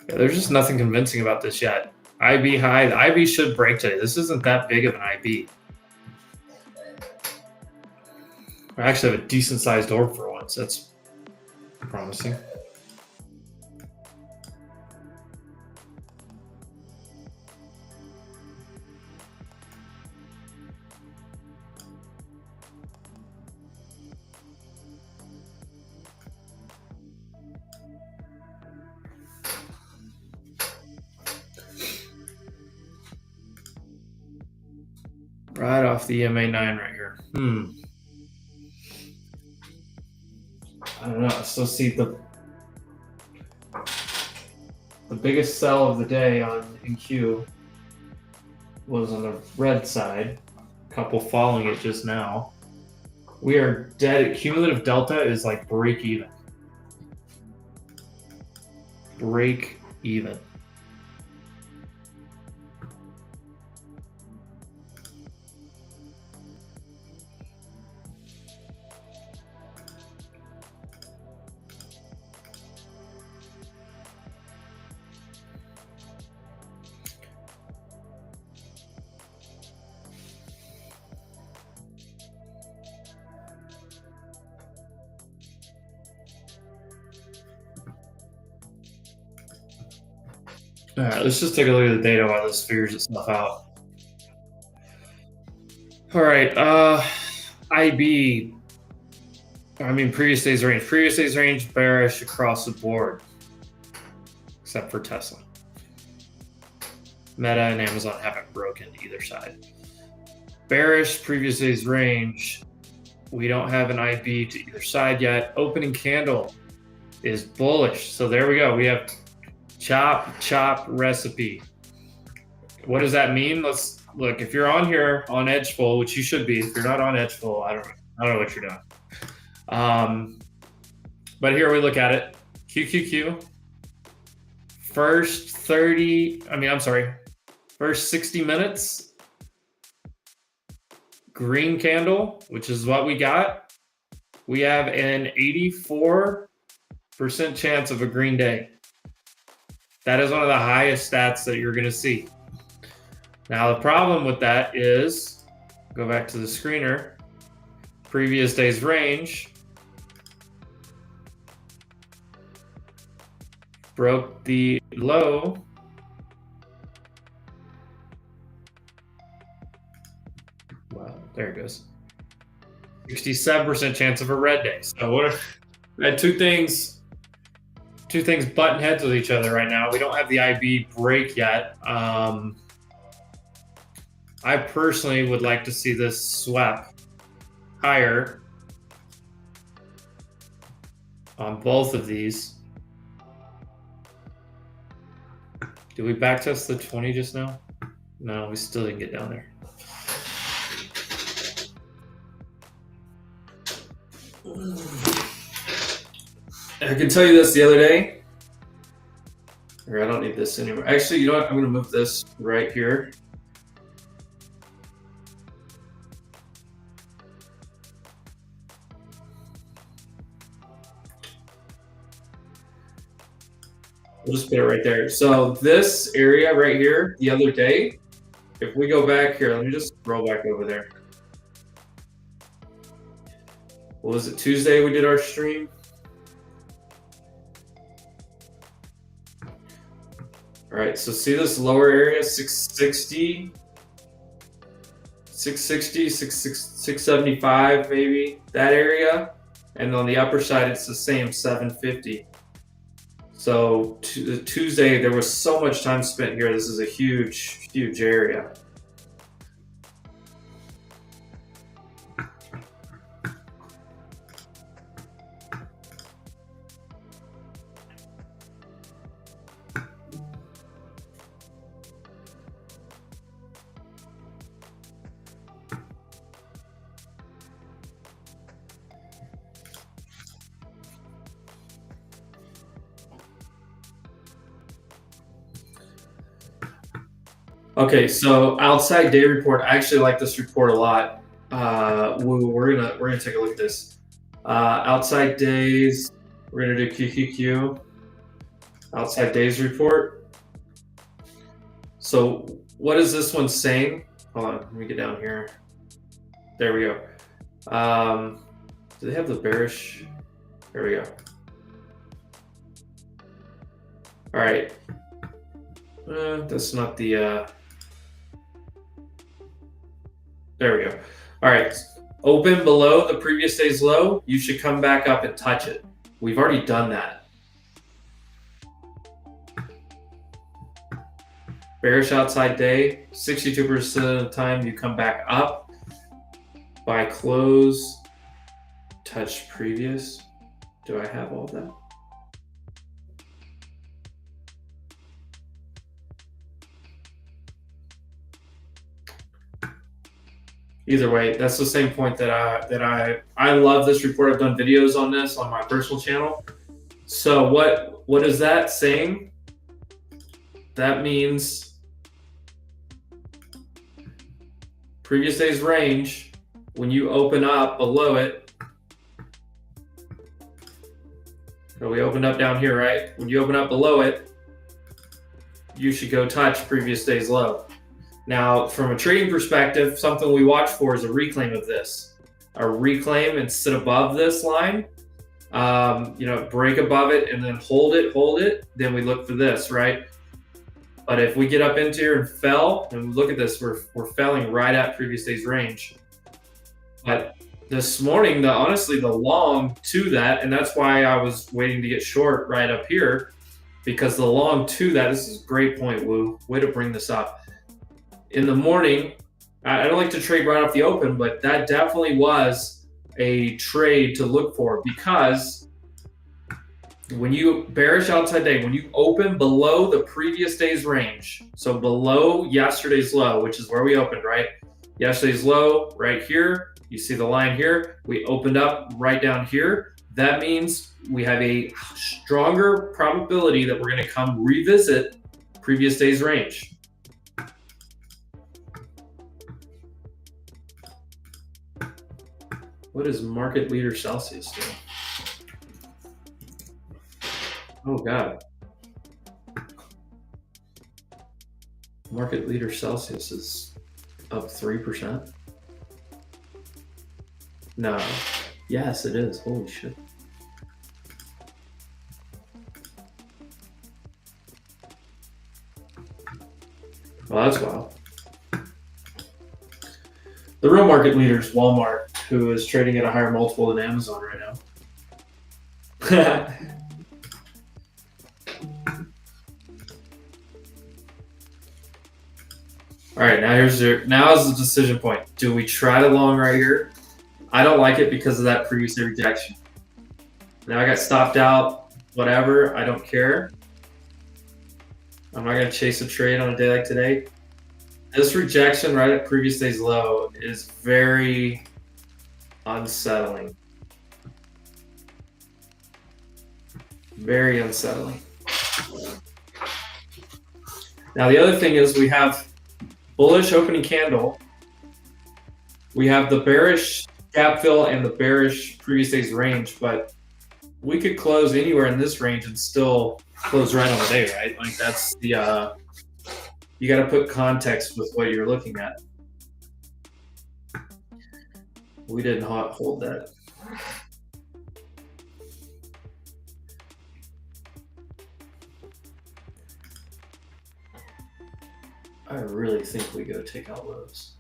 [SPEAKER 1] Yeah, there's just nothing convincing about this yet. IB high. The IB should break today. This isn't that big of an IB. I actually have a decent sized orb for once. That's promising. Right off the EMA9 right here. I don't know. I still see the biggest sell of the day on NQ was on the red side. A couple following it just now. We are dead. Cumulative delta is like break even. Break even. All right, let's just take a look at the data while this figures itself out. All right, IB. I mean, previous day's range. Previous day's range bearish across the board, except for Tesla. Meta and Amazon haven't broken either side. Bearish previous day's range. We don't have an IB to either side yet. Opening candle is bullish. So there we go. We have chop recipe. What does that mean? Let's look. If you're on here on Edgeful, which you should be, if you're not on Edgeful, I don't know what you're doing. But here we look at it. QQQ. First 60 minutes. Green candle, which is what we got. We have an 84% chance of a green day. That is one of the highest stats that you're going to see. Now, the problem with that is, go back to the screener, previous day's range, broke the low. Wow, there it goes. 67% chance of a red day. So what if we had two things button heads with each other right now? We don't have the IB break yet. I personally would like to see this swept higher on both of these. Did we backtest the 20 just now? No, we still didn't get down there. I can tell you this the other day. Or I don't need this anymore. Actually, you know what? I'm going to move this right here. We'll just put it right there. So this area right here, the other day, if we go back here, let me just scroll back over there. What was it, Tuesday we did our stream? All right, so see this lower area, 660, 675 maybe, that area. And on the upper side, it's the same, 750. So Tuesday, there was so much time spent here. This is a huge, huge area. Okay, so outside day report. I actually like this report a lot. We're gonna take a look at this. Outside days. We're gonna do QQQ. Outside days report. So what is this one saying? Hold on, let me get down here. There we go. Do they have the bearish? There we go. All right. That's not the. There we go. All right. Open below the previous day's low. You should come back up and touch it. We've already done that. bearish outside day, 62% of the time you come back up. Buy close, touch previous. Do I have all that? Either way, that's the same point that I love this report. I've done videos on this on my personal channel. So what is that saying? That means previous day's range, when you open up below it, so we opened up down here, right? When you open up below it, you should go touch previous day's low. Now, from a trading perspective, something we watch for is a reclaim of this. A reclaim and sit above this line, break above it and then hold it. Then we look for this, right? But if we get up into here and fell, and look at this, we're felling right at previous day's range. But this morning, honestly, the long to that, and that's why I was waiting to get short right up here, because the long to that, this is a great point, Woo. Way to bring this up. In the morning, I don't like to trade right off the open, but that definitely was a trade to look for, because when you bearish outside day, when you open below the previous day's range, so below yesterday's low, which is where we opened, right? Yesterday's low right here, you see the line here, we opened up right down here. That means we have a stronger probability that we're going to come revisit previous day's range. What is market leader Celsius doing? Oh God. Market leader Celsius is up 3%. No. Yes, it is. Holy shit. Well, that's wild. The real market leader is Walmart, who is trading at a higher multiple than Amazon right now. All right, now is the decision point. Do we try the long right here? I don't like it because of that previous rejection. Now I got stopped out, whatever, I don't care. I'm not gonna chase a trade on a day like today. This rejection right at previous day's low is very unsettling. Very unsettling. Now the other thing is we have bullish opening candle. We have the bearish gap fill and the bearish previous day's range, but we could close anywhere in this range and still close right on the day, right? Like that's the, you got to put context with what you're looking at. We didn't hold that. I really think we go take out lows.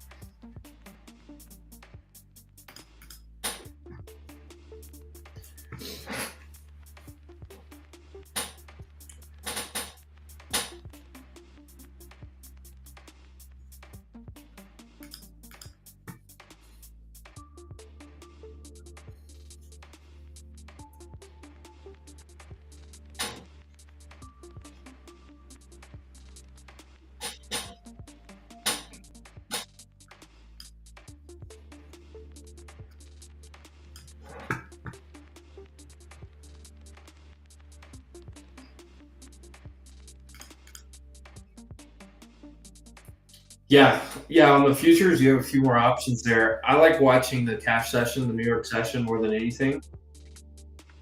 [SPEAKER 1] Yeah, on the futures, you have a few more options there. I like watching the cash session, the New York session, more than anything.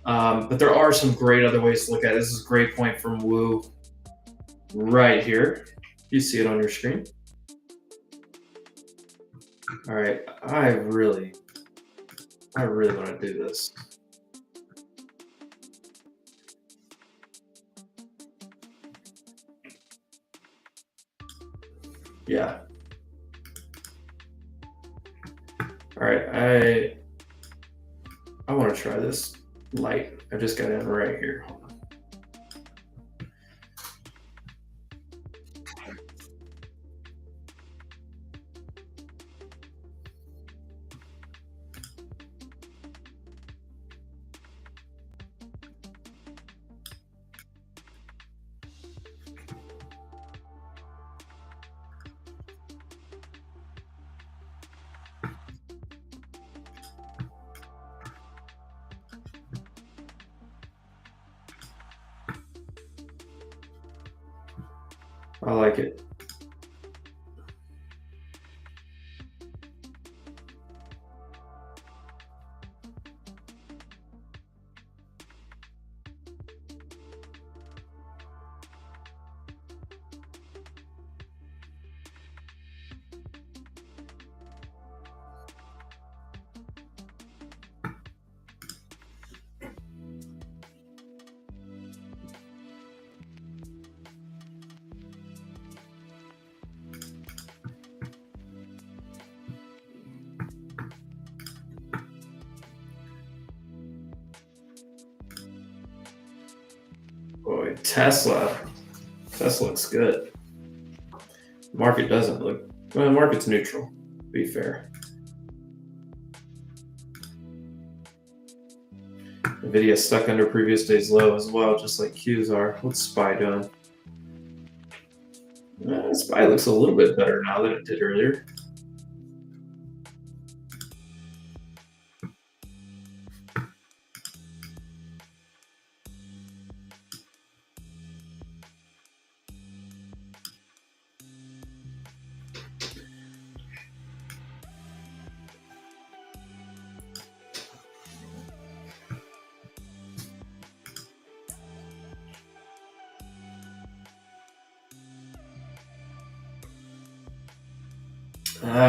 [SPEAKER 1] But there are some great other ways to look at it. This is a great point from Wu right here. You see it on your screen. All right, I really want to do this. Yeah. All right, I want to try this light. I just got in right here. Hold on. I like it. Boy, Tesla looks good. Market doesn't look, well, the market's neutral, to be fair. Nvidia stuck under previous day's low as well, just like Qs are. What's SPY doing? SPY looks a little bit better now than it did earlier.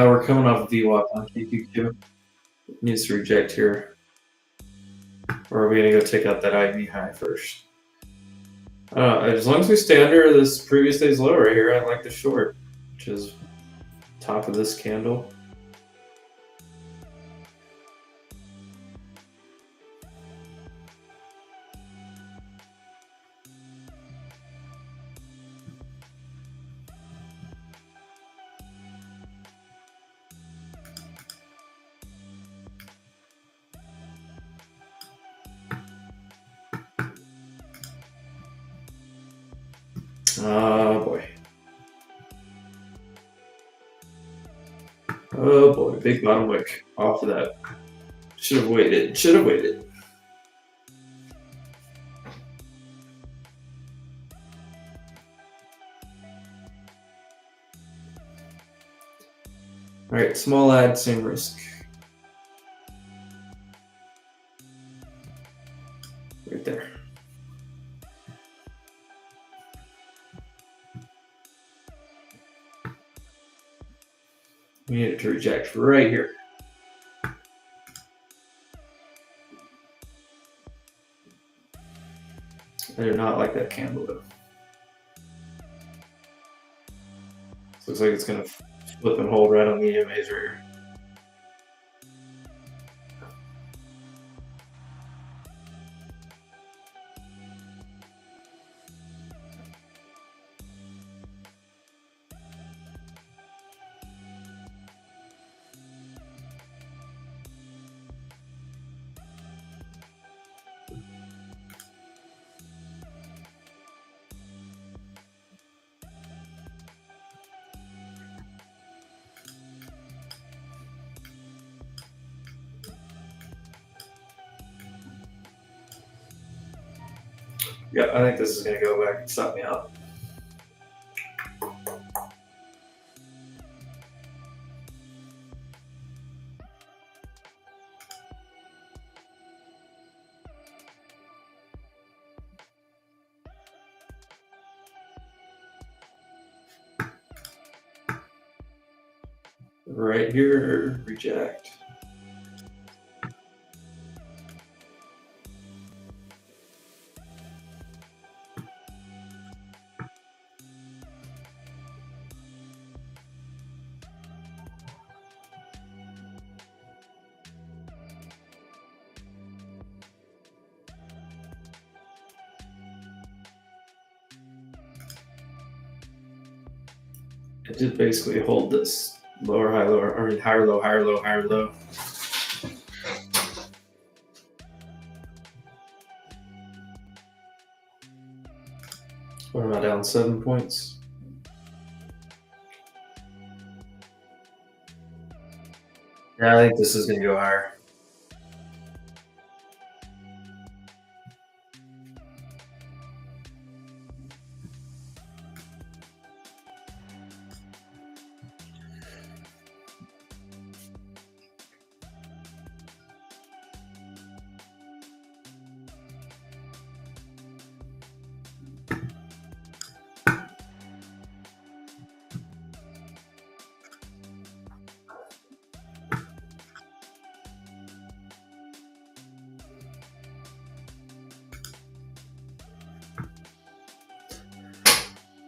[SPEAKER 1] We're coming off VWAP on QQQ. Needs to reject here. Or are we going to go take out that IV high first? As long as we stay under this previous day's low right here, I like the short, which is top of this candle. Oh boy. Oh boy, big bottom wick off of that. Should have waited. Should have waited. All right, small ad, same risk. Right there. We need it to reject right here. I do not like that candle though. Looks like it's gonna flip and hold right on the EMAs right here. Yeah, I think this is gonna go back and stop me out. Right here, reject. It did basically hold this lower, high, lower, I mean higher, low, higher, low, higher, low. What am I down 7 points? Yeah, I think this is gonna go higher.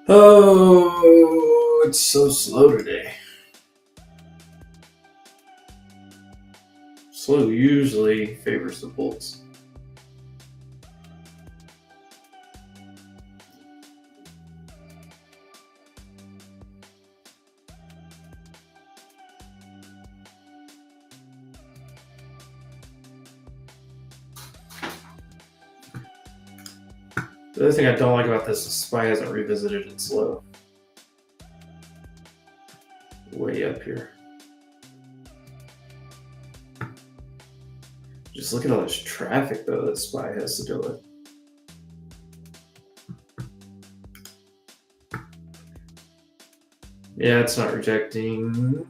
[SPEAKER 1] Oh, it's so slow today. Slow usually favors the bulls. The other thing I don't like about this is SPY hasn't revisited its low. Way up here. Just look at all this traffic though that SPY has to deal with. Yeah, it's not rejecting.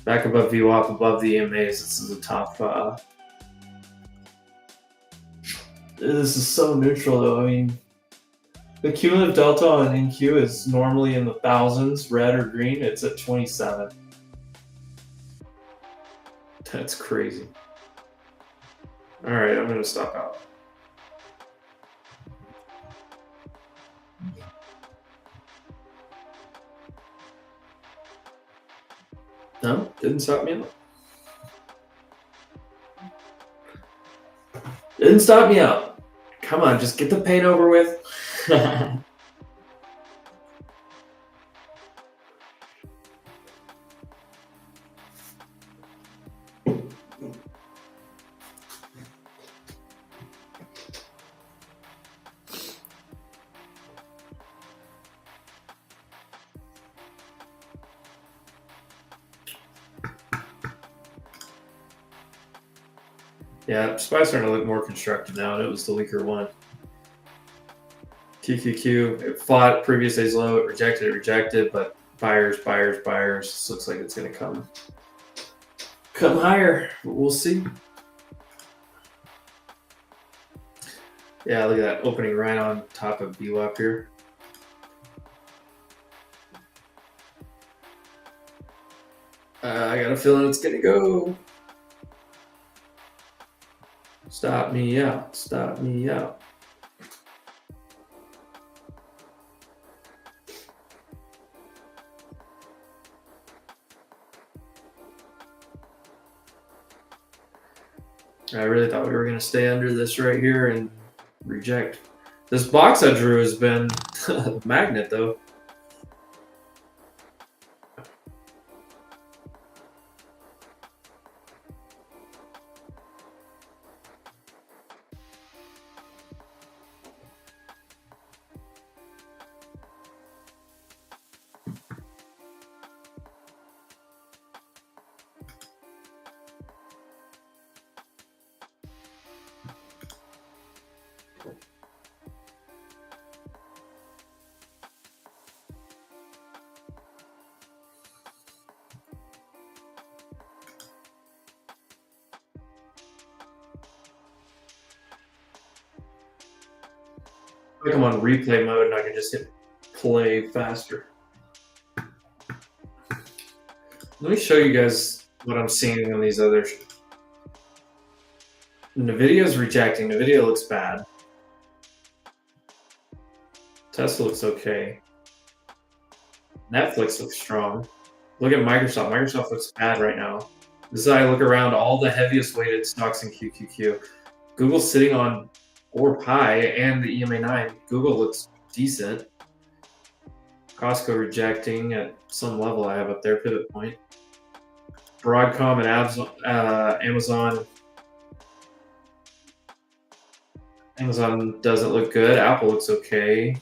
[SPEAKER 1] Back above VWAP, above the EMAs. This is a top. This is so neutral though. I mean, the cumulative delta on NQ is normally in the thousands, red or green. It's at 27. That's crazy. All right, I'm gonna stop out. No, didn't stop me out. Didn't stop me out. Come on, just get the pain over with. Yeah, SPY's starting to look more constructive now, and it was the weaker one. QQQ, it fought previous day's low, it rejected, but buyers. This looks like it's going to come higher. We'll see. Yeah, look at that opening right on top of VWAP here. I got a feeling it's going to go. Stop me out. Stop me out. I really thought we were going to stay under this right here and reject. This box I drew has been a magnet, though. Like I'm on replay mode and I can just hit play faster. Let me show you guys what I'm seeing on these others. NVIDIA's rejecting. NVIDIA looks bad. Tesla looks okay. Netflix looks strong. Look at Microsoft. Microsoft looks bad right now. This is how I look around all the heaviest weighted stocks in QQQ. Google's sitting on or high and the EMA 9. Google looks decent. Costco rejecting at some level I have up there, pivot point. Broadcom and Amazon. Amazon doesn't look good. Apple looks okay.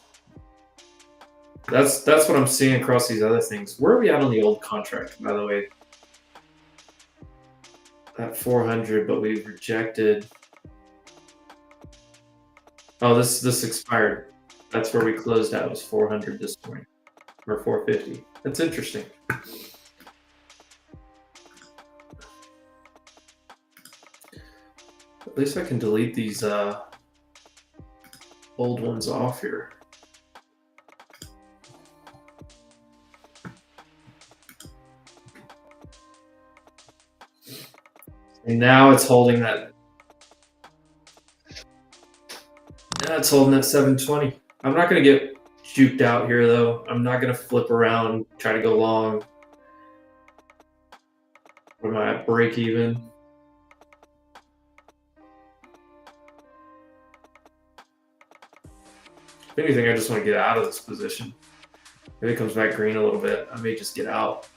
[SPEAKER 1] That's what I'm seeing across these other things. Where are we at on the old contract, by the way? At 400, but we've rejected. Oh, this expired. That's where we closed at. It was 400 this morning, or 450. That's interesting. At least I can delete these old ones off here. And now it's holding that. Now it's holding that 720. I'm not going to get juked out here though. I'm not gonna flip around, try to go long. What am I at, break even? If anything, I just want to get out of this position. If it comes back green a little bit, I may just get out.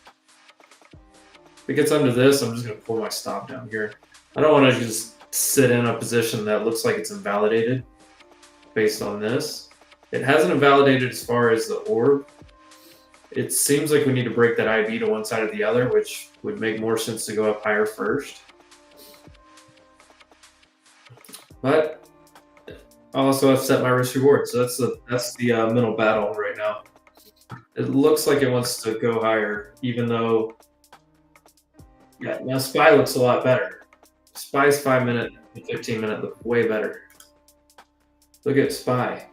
[SPEAKER 1] If it gets under this, I'm just going to pull my stop down here. I don't want to just sit in a position that looks like it's invalidated based on this. It hasn't invalidated as far as the orb. It seems like we need to break that IB to one side or the other, which would make more sense to go up higher first. But I also have set my risk reward, so that's the mental battle right now. It looks like it wants to go higher, even though, yeah, now SPY looks a lot better. SPY's 5 minute and 15 minute look way better. Look at SPY.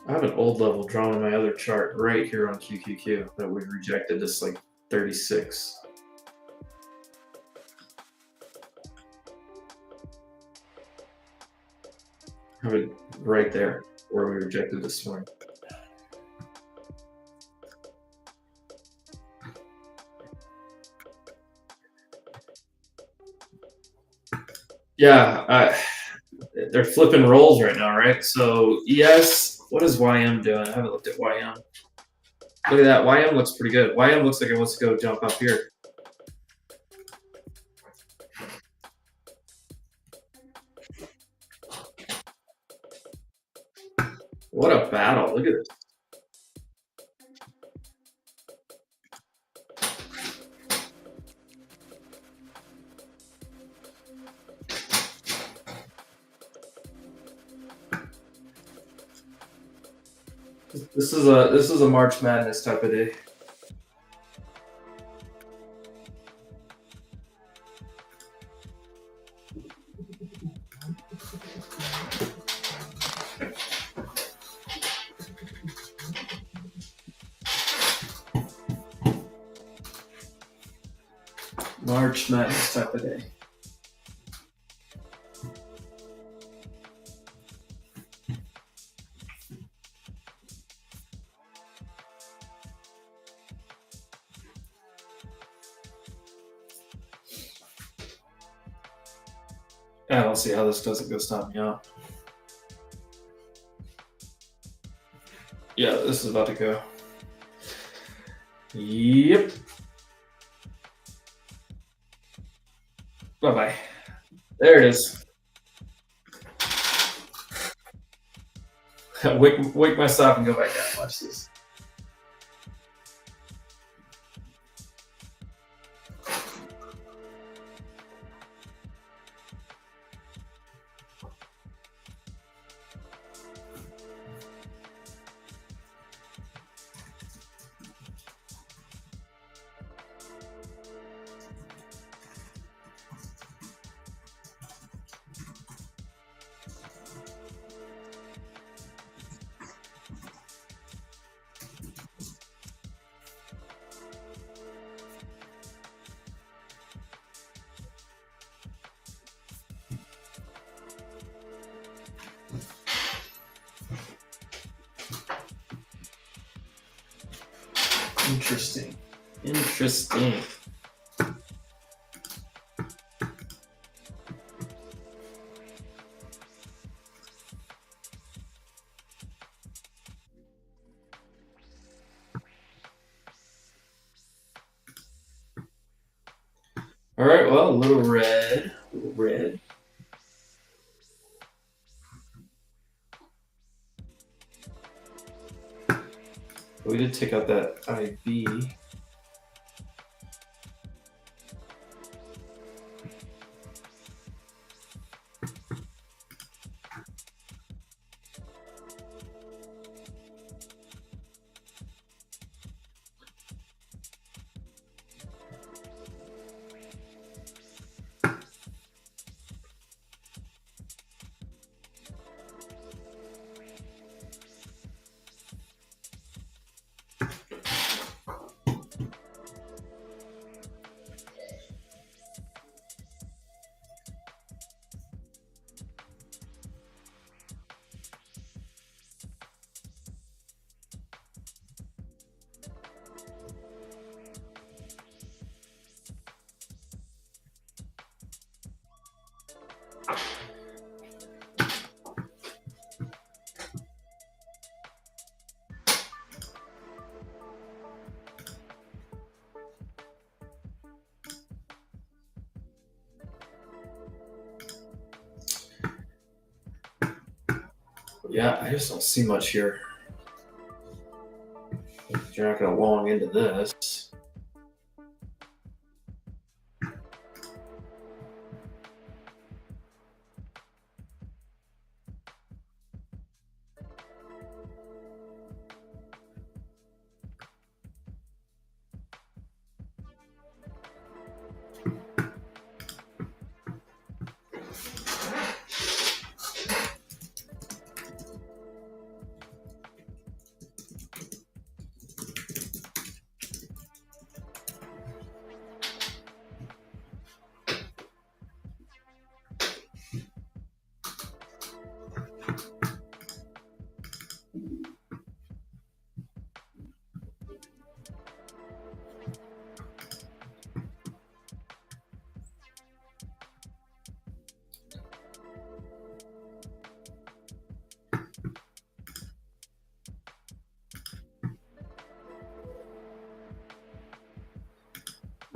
[SPEAKER 1] I have an old level drawn on my other chart right here on QQQ that we rejected this like 36. I have it right there where we rejected this morning. Yeah, they're flipping rolls right now, right? So ES, what is YM doing? I haven't looked at YM. Look at that. YM looks pretty good. YM looks like it wants to go jump up here. What a battle. Look at this. This is a March Madness type of day. March Madness type of day. I don't see how this doesn't go stop me out. Yeah, this is about to go. Yep. Bye-bye. There it is. wake my stop and go back down. Watch this. Interesting. Interesting. All right, well, a little red. A little red. We did take out that IB. Yeah, I just don't see much here. You're not going to long into this.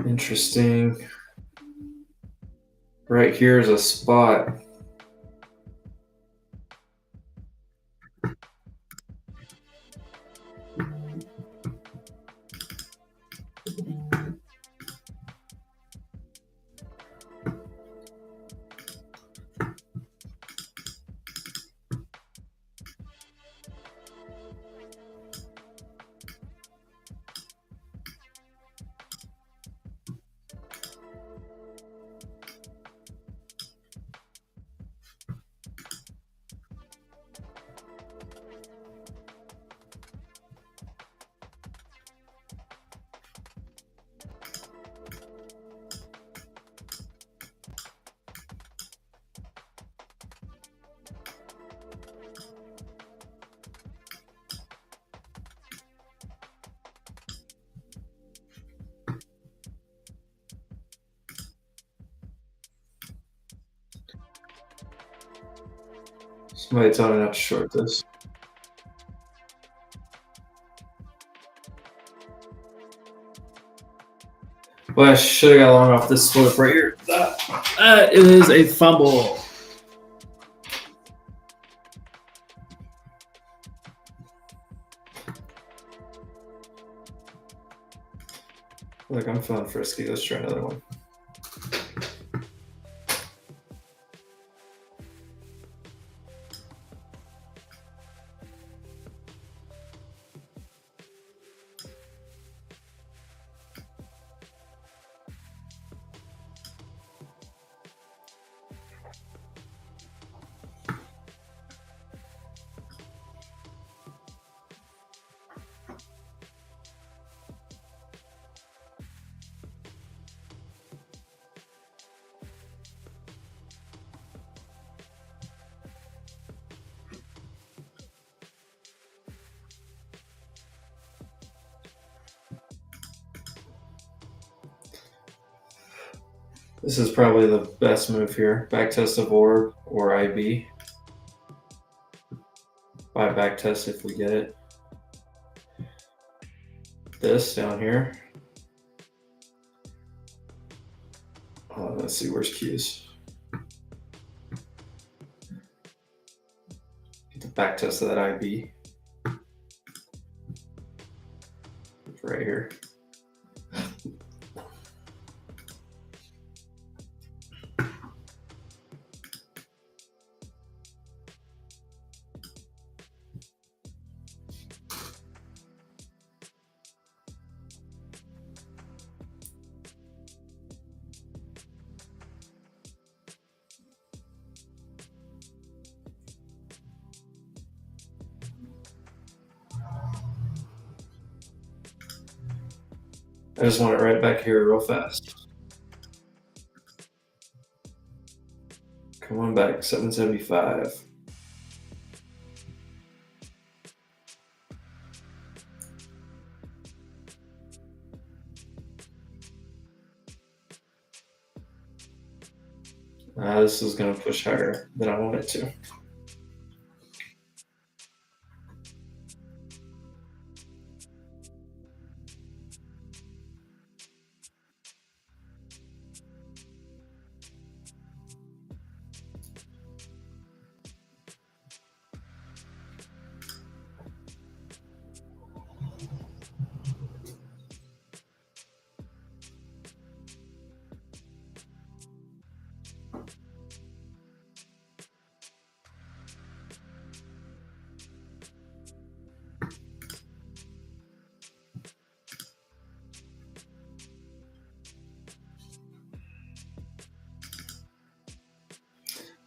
[SPEAKER 1] Interesting. Right here is a spot. Somebody telling me not to short this. Well, I should have got long off this flip right here. That is a fumble. Look, I'm feeling frisky. Let's try another one. This is probably the best move here. Backtest of orb or IB. Buy backtest if we get it. This down here. Let's see, where's Q's? Get the backtest of that IB. It's right here. I just want it right back here real fast. Come on back, 775. This is going to push higher than I want it to.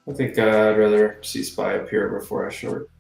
[SPEAKER 1] I think I'd rather see SPY up here before I short.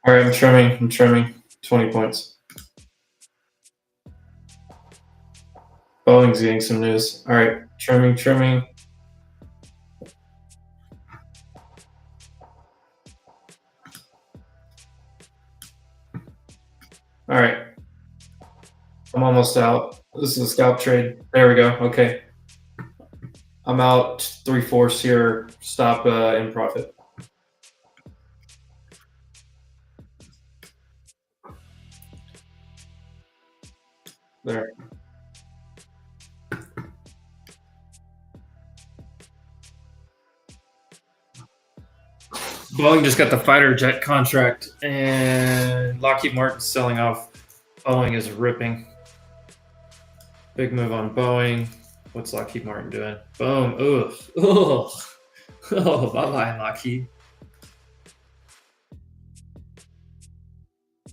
[SPEAKER 1] All right, I'm trimming 20 points. Boeing's getting some news. All right, trimming. All right, I'm almost out. This is a scalp trade. There we go. Okay, I'm out 3/4 here. Stop in profit. There. Boeing just got the fighter jet contract, and Lockheed Martin's selling off. Boeing is ripping. Big move on Boeing. What's Lockheed Martin doing? Boom. Ugh. Ugh. Oh, bye-bye, Lockheed.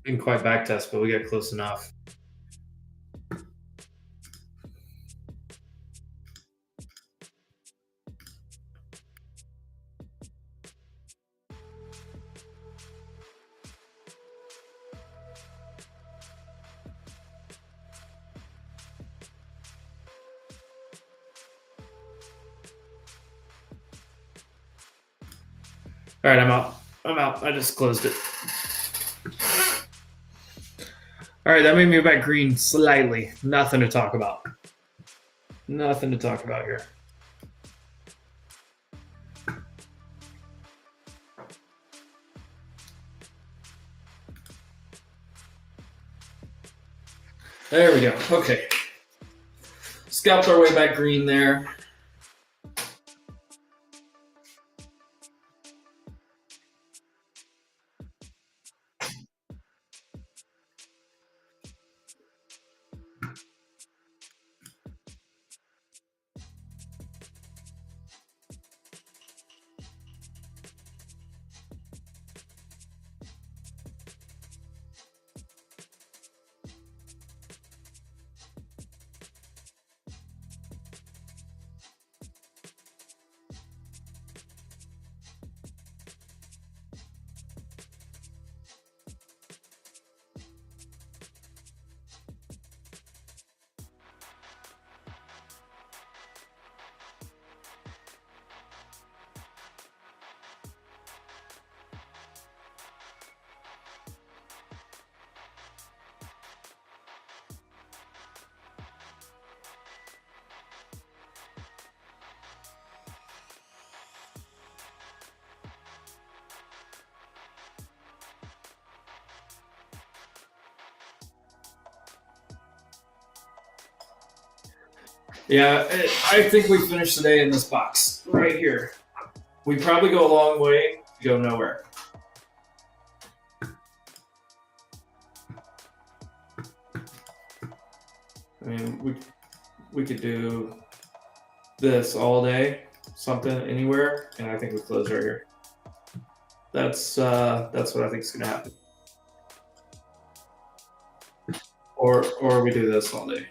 [SPEAKER 1] Didn't quite backtest, but we got close enough. All right, I'm out. I just closed it. All right, that made me back green slightly. Nothing to talk about. Nothing to talk about here. There we go. Okay. Scalped our way back green there. Yeah, I think we finished the day in this box right here. We probably go a long way to go nowhere. I mean, we could do this all day, something anywhere, and I think we close right here. That's what I think is gonna happen. Or we do this all day.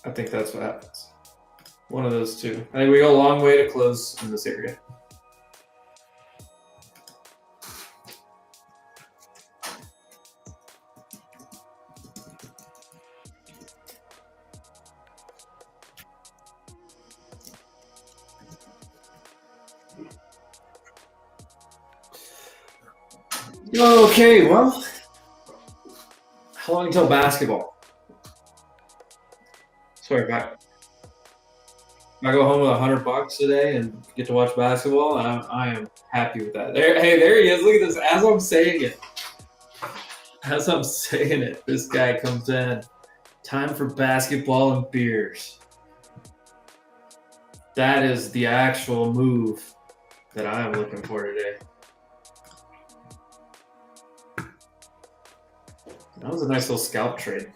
[SPEAKER 1] I think that's what happens. One of those two. I think we go a long way to close in this area. Okay, well, how long until basketball? Sorry, if I go home with $100 today and get to watch basketball, I am happy with that. There he is. Look at this. As I'm saying it, this guy comes in. Time for basketball and beers. That is the actual move that I am looking for today. That was a nice little scalp trade.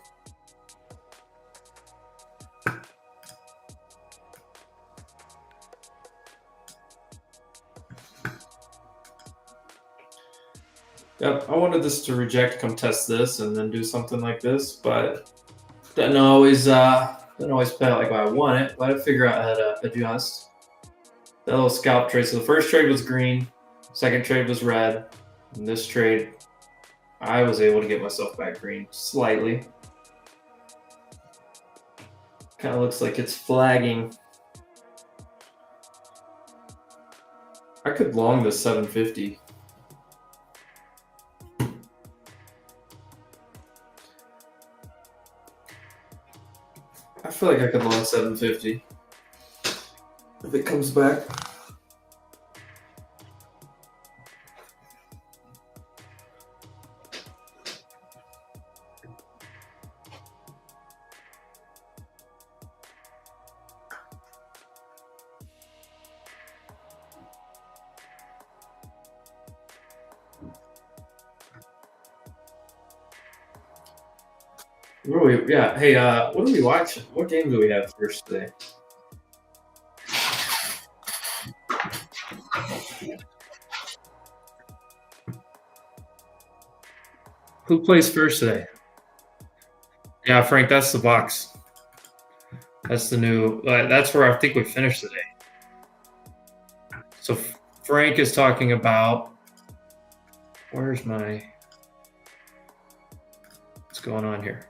[SPEAKER 1] Yep, I wanted this to reject, come test this, and then do something like this, but didn't always play out like I want it. But I figure out how to adjust. That little scalp trade. So the first trade was green, second trade was red, and this trade, I was able to get myself back green slightly. Kind of looks like it's flagging. I could long this 750. I feel like I could long 750 if it comes back. Yeah. Hey, what are we watching? What game do we have first today? Who plays first today? Yeah, Frank, that's the box. That's the new. That's where I think we finished today. So Frank is talking about. Where's my? What's going on here?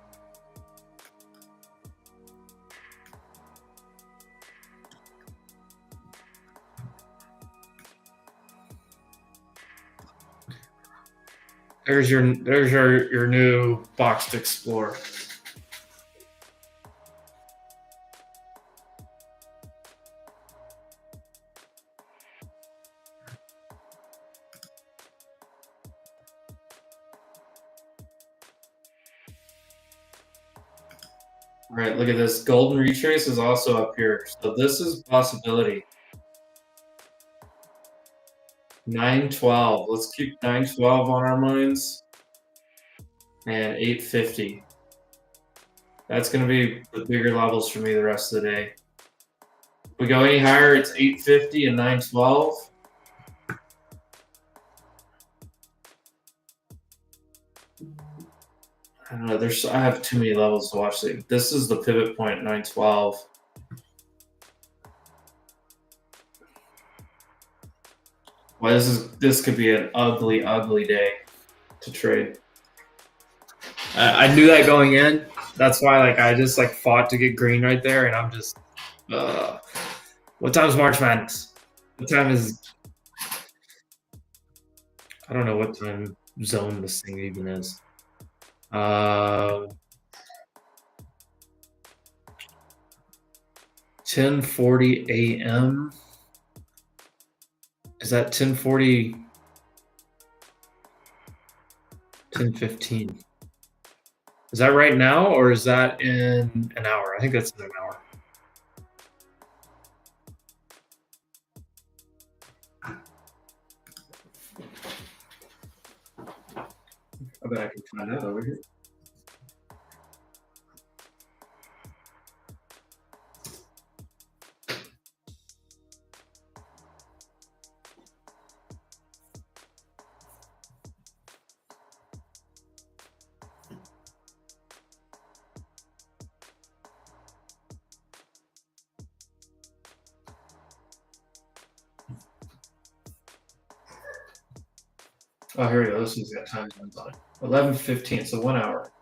[SPEAKER 1] There's your new box to explore. All right, look at this. Golden retrace is also up here. So this is a possibility. 912. Let's keep 912 on our minds. And 850. That's going to be the bigger levels for me the rest of the day. If we go any higher, it's 850 and 912. I don't know. I have too many levels to watch. This is the pivot point, 912. Well, this could be an ugly, ugly day to trade. I knew that going in. That's why, I just fought to get green right there, and I'm just. What time's March Madness? What time is? I don't know what time zone this thing even is. 10:40 a.m. Is that 10:40? 10:15. Is that right now, or is that in an hour? I think that's in an hour. I bet I can find that over here. Oh, here we go. This one's got time zones on it. 11:15, so 1 hour.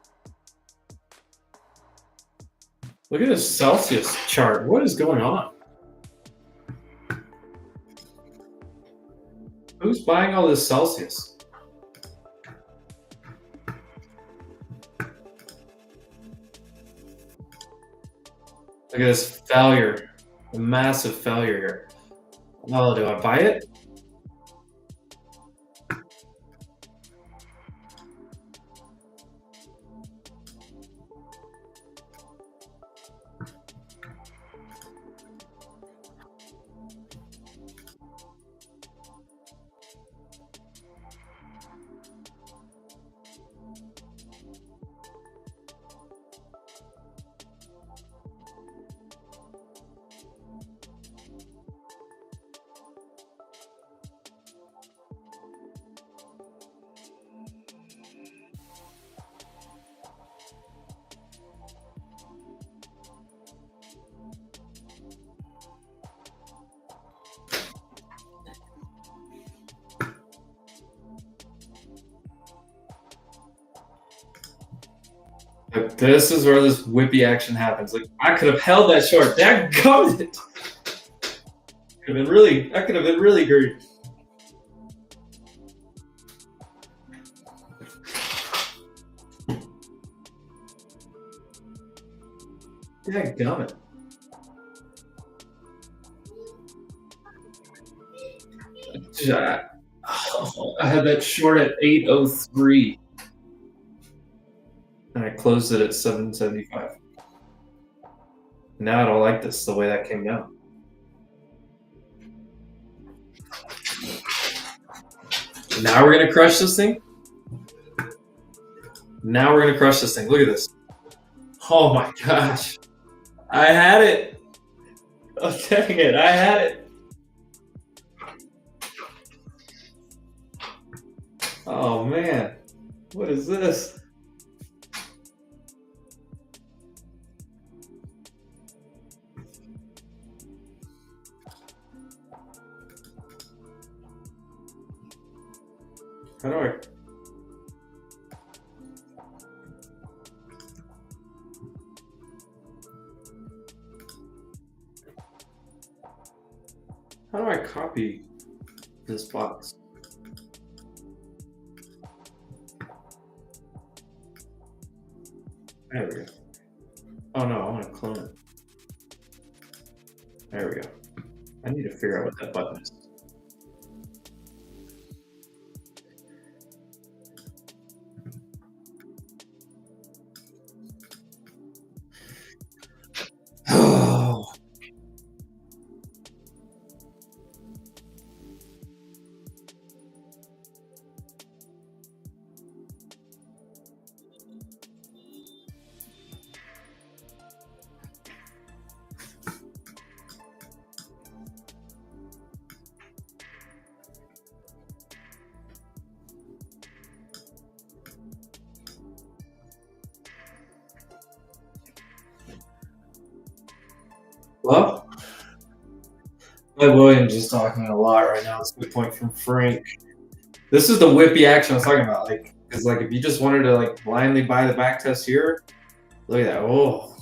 [SPEAKER 1] Look at this Celsius chart. What is going on? Who's buying all this Celsius? Look at this failure. A massive failure here. Oh, do I buy it? Like, this is where this whippy action happens. Like, I could have held that short. That got it. Could have been really. That could have been really great. Dadgummit. I had that short at 8:03, and I closed it at 7:75. Now I don't like this the way that came down. Now we're gonna crush this thing. Now we're gonna crush this thing. Look at this. Oh my gosh. I had it. Oh, dang it. I had it. Oh man. What is this? How do I? How do I copy this box? There we go. Oh no, I want to clone it. There we go. I need to figure out what that button is. Oh. Well, Ed Williams is talking a lot right now. That's a good point from Frank. This is the whippy action I was talking about. Like, because like if you just wanted to like blindly buy the back test here, look at that. Oh,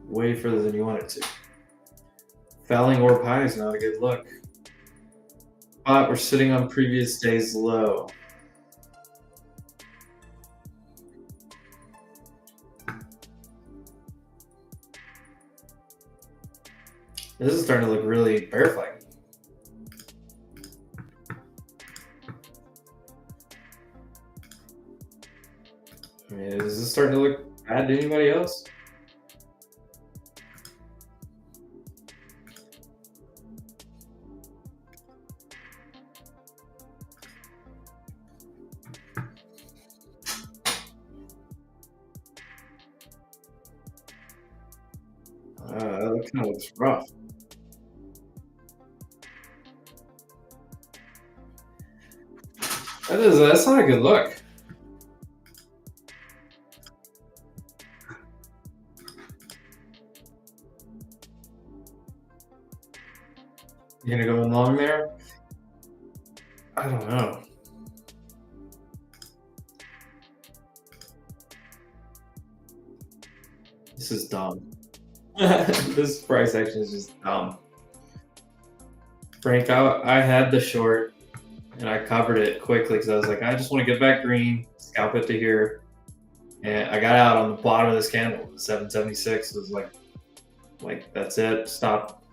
[SPEAKER 1] way further than you want it to. Fouling orb high is not a good look. But we're sitting on previous day's low. This is starting to look really bear flag. I mean, is this starting to look bad to anybody else? That kind of looks rough. That's not a good look. You gonna go in long there? I don't know. This is dumb. This price action is just dumb. Frank, I had the short and I covered it quickly because I was like, I just want to get back green, scalp it to here. And I got out on the bottom of this candle. The 776 was like that's it, stop.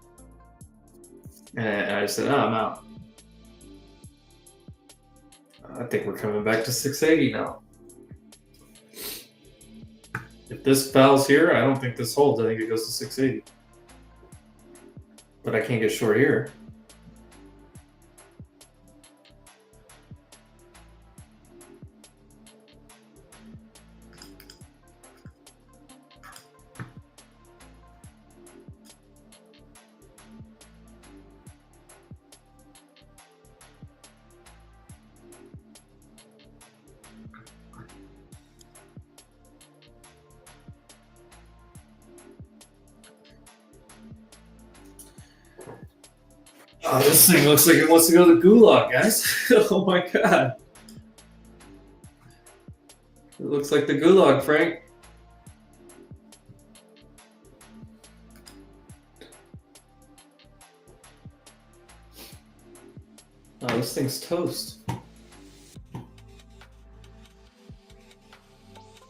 [SPEAKER 1] And I just said, oh, I'm out. I think we're coming back to 680 now. If this fails here, I don't think this holds. I think it goes to 680. But I can't get short here. Oh, this thing looks like it wants to go to the gulag, guys. Oh my god. It looks like the gulag, Frank. Oh, this thing's toast.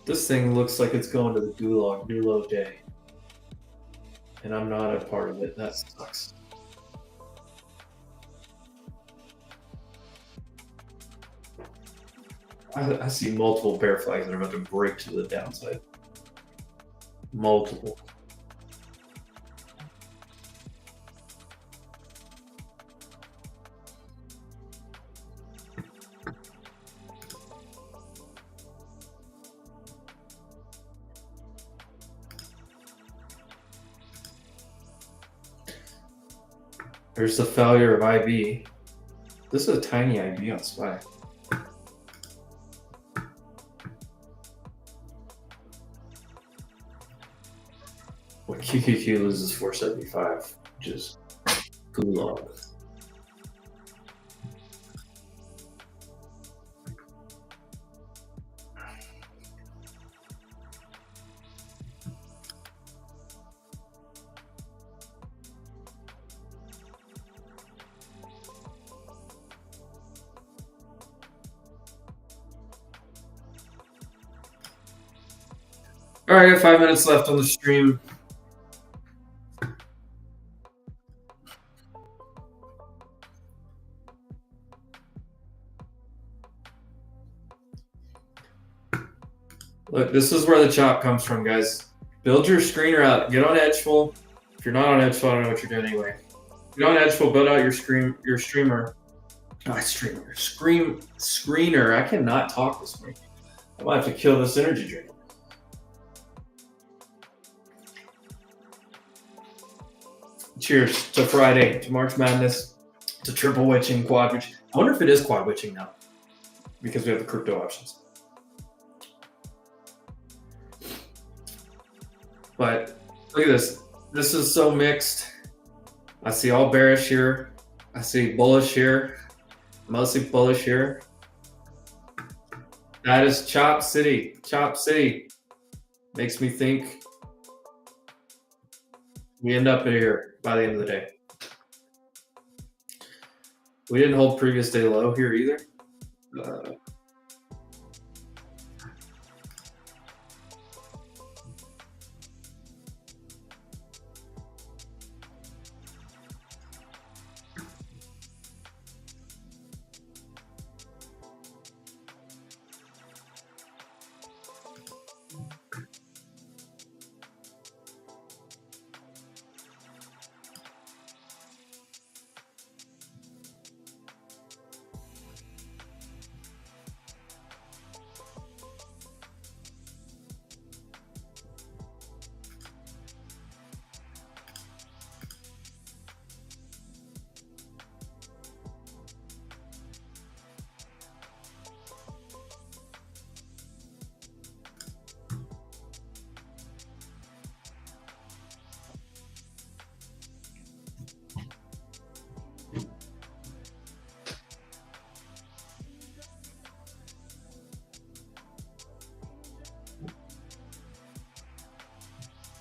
[SPEAKER 1] This thing looks like it's going to the gulag, new low day. And I'm not a part of it. That sucks. I see multiple bear flags that are about to break to the downside. Multiple. There's the failure of IB. This is a tiny IB on SPY. Well, QQQ loses 475, which is gulag. All right, I got 5 minutes left on the stream. Look, this is where the chop comes from, guys. Build your screener out. Get on Edgeful. If you're not on Edgeful, I don't know what you're doing anyway. Get on Edgeful. Build out your streamer. Oh, screener. I cannot talk this morning. I might have to kill this energy drink. Cheers to Friday, to March Madness, to triple witching, quad witching. I wonder if it is quad witching now because we have the crypto options. But look at this. This is so mixed. I see all bearish here. I see bullish here. Mostly bullish here. That is Chop City. Chop City. Makes me think we end up here by the end of the day. We didn't hold previous day low here either.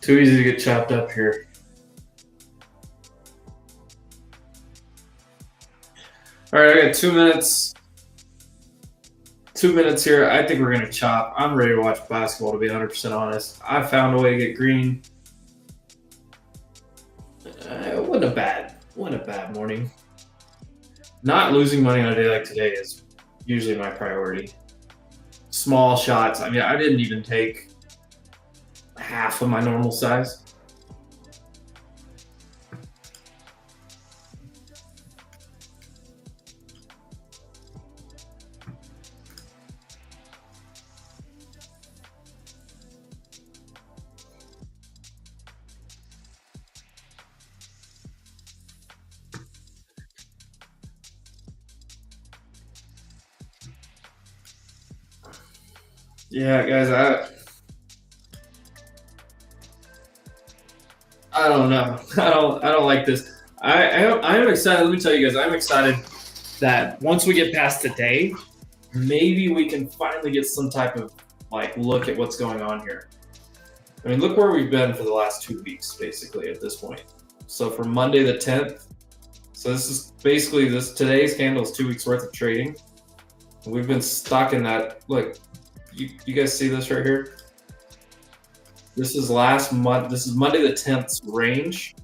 [SPEAKER 1] Too easy to get chopped up here. All right, I got 2 minutes. 2 minutes here. I think we're going to chop. I'm ready to watch basketball, to be 100% honest. I found a way to get green. It wasn't a bad morning. Not losing money on a day like today is usually my priority. Small shots. I mean, I didn't even take half of my normal size. Yeah, guys, I don't know. I don't like this. I am excited. Let me tell you guys, I'm excited that once we get past today, maybe we can finally get some type of like look at what's going on here. I mean, look where we've been for the last 2 weeks, basically at this point. So from Monday the 10th, so this is basically today's candle is 2 weeks worth of trading. We've been stuck in that. Look, you guys see this right here? This is last month. This is Monday the 10th's range.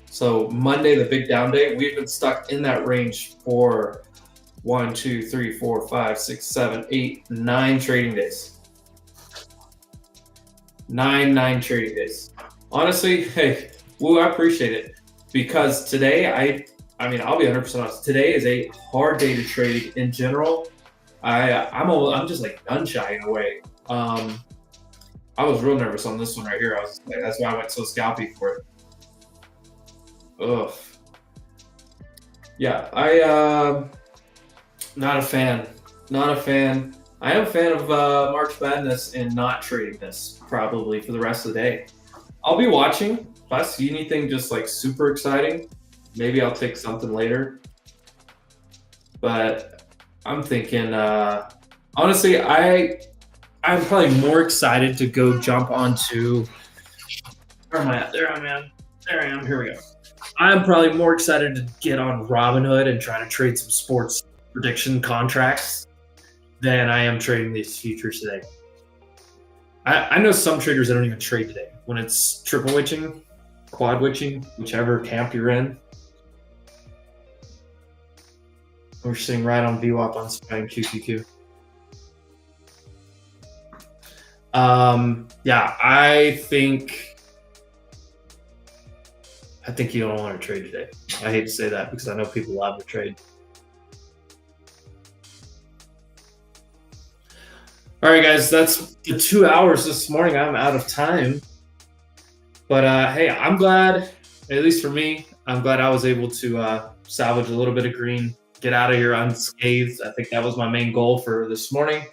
[SPEAKER 1] So Monday, the big down day, we've been stuck in that range for 1, 2, 3, 4, 5, 6, 7, 8, 9 trading days. Nine trading days. Honestly, hey, woo, I appreciate it because today, I mean, I'll be 100% honest. Today is a hard day to trade in general. I'm just like gun shy in a way. I was real nervous on this one right here. That's why I went so scalpy for it. Ugh. Yeah, not a fan. Not a fan. I am a fan of March Madness and not trading this probably for the rest of the day. I'll be watching. If I see anything just like super exciting, maybe I'll take something later. But I'm thinking, honestly, I'm probably more excited to go jump onto. Where am I at? There I am. Here we go. I'm probably more excited to get on Robinhood and try to trade some sports prediction contracts than I am trading these futures today. I know some traders that don't even trade today. When it's triple witching, quad witching, whichever camp you're in. We're sitting right on VWAP on SPY and QQQ. Yeah, I think you don't want to trade today. I hate to say that because I know people love to trade. All right, guys, that's the 2 hours this morning. I'm out of time. But hey, I'm glad, at least for me, I'm glad I was able to salvage a little bit of green, get out of here unscathed. I think that was my main goal for this morning.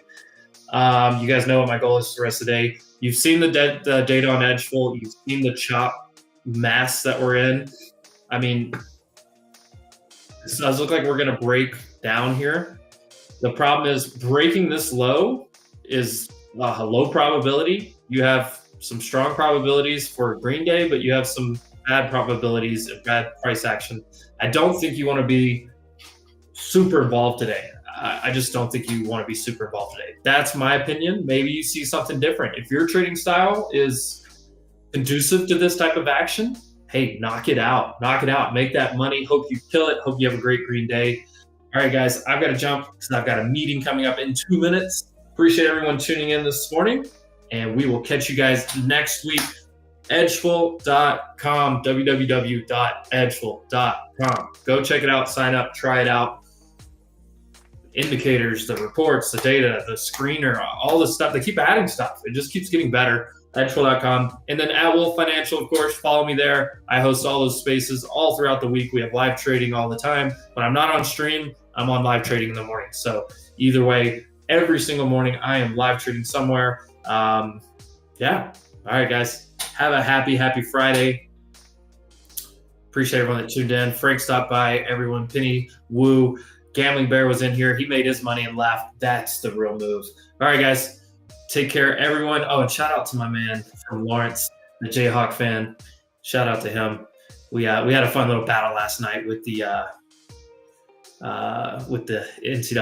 [SPEAKER 1] You guys know what my goal is for the rest of the day. You've seen the data on Edgeful. You've seen the chop mess that we're in. I mean, this does look like we're going to break down here. The problem is breaking this low is a low probability. You have some strong probabilities for green day, but you have some bad probabilities of bad price action. I don't think you want to be super involved today. I just don't think you want to be super involved today. That's my opinion. Maybe you see something different. If your trading style is conducive to this type of action, hey, knock it out. Knock it out. Make that money. Hope you kill it. Hope you have a great green day. All right, guys, I've got to jump because I've got a meeting coming up in 2 minutes. Appreciate everyone tuning in this morning, and we will catch you guys next week. Edgeful.com, www.edgeful.com. Go check it out, sign up, try it out. Indicators, the reports, the data, the screener, all this stuff. They keep adding stuff. It just keeps getting better. Edgeful.com. And then at Wolf Financial, of course, follow me there. I host all those spaces all throughout the week. We have live trading all the time. When I'm not on stream, I'm on live trading in the morning. So either way, every single morning, I am live trading somewhere. Yeah. All right, guys. Have a happy Friday. Appreciate everyone that tuned in. Frank stopped by. Everyone, Penny, Woo, Gambling Bear was in here. He made his money and left. That's the real move. All right, guys. Take care, everyone. Oh, and shout out to my man from Lawrence, the Jayhawk fan. Shout out to him. We had a fun little battle last night with the with the NCAA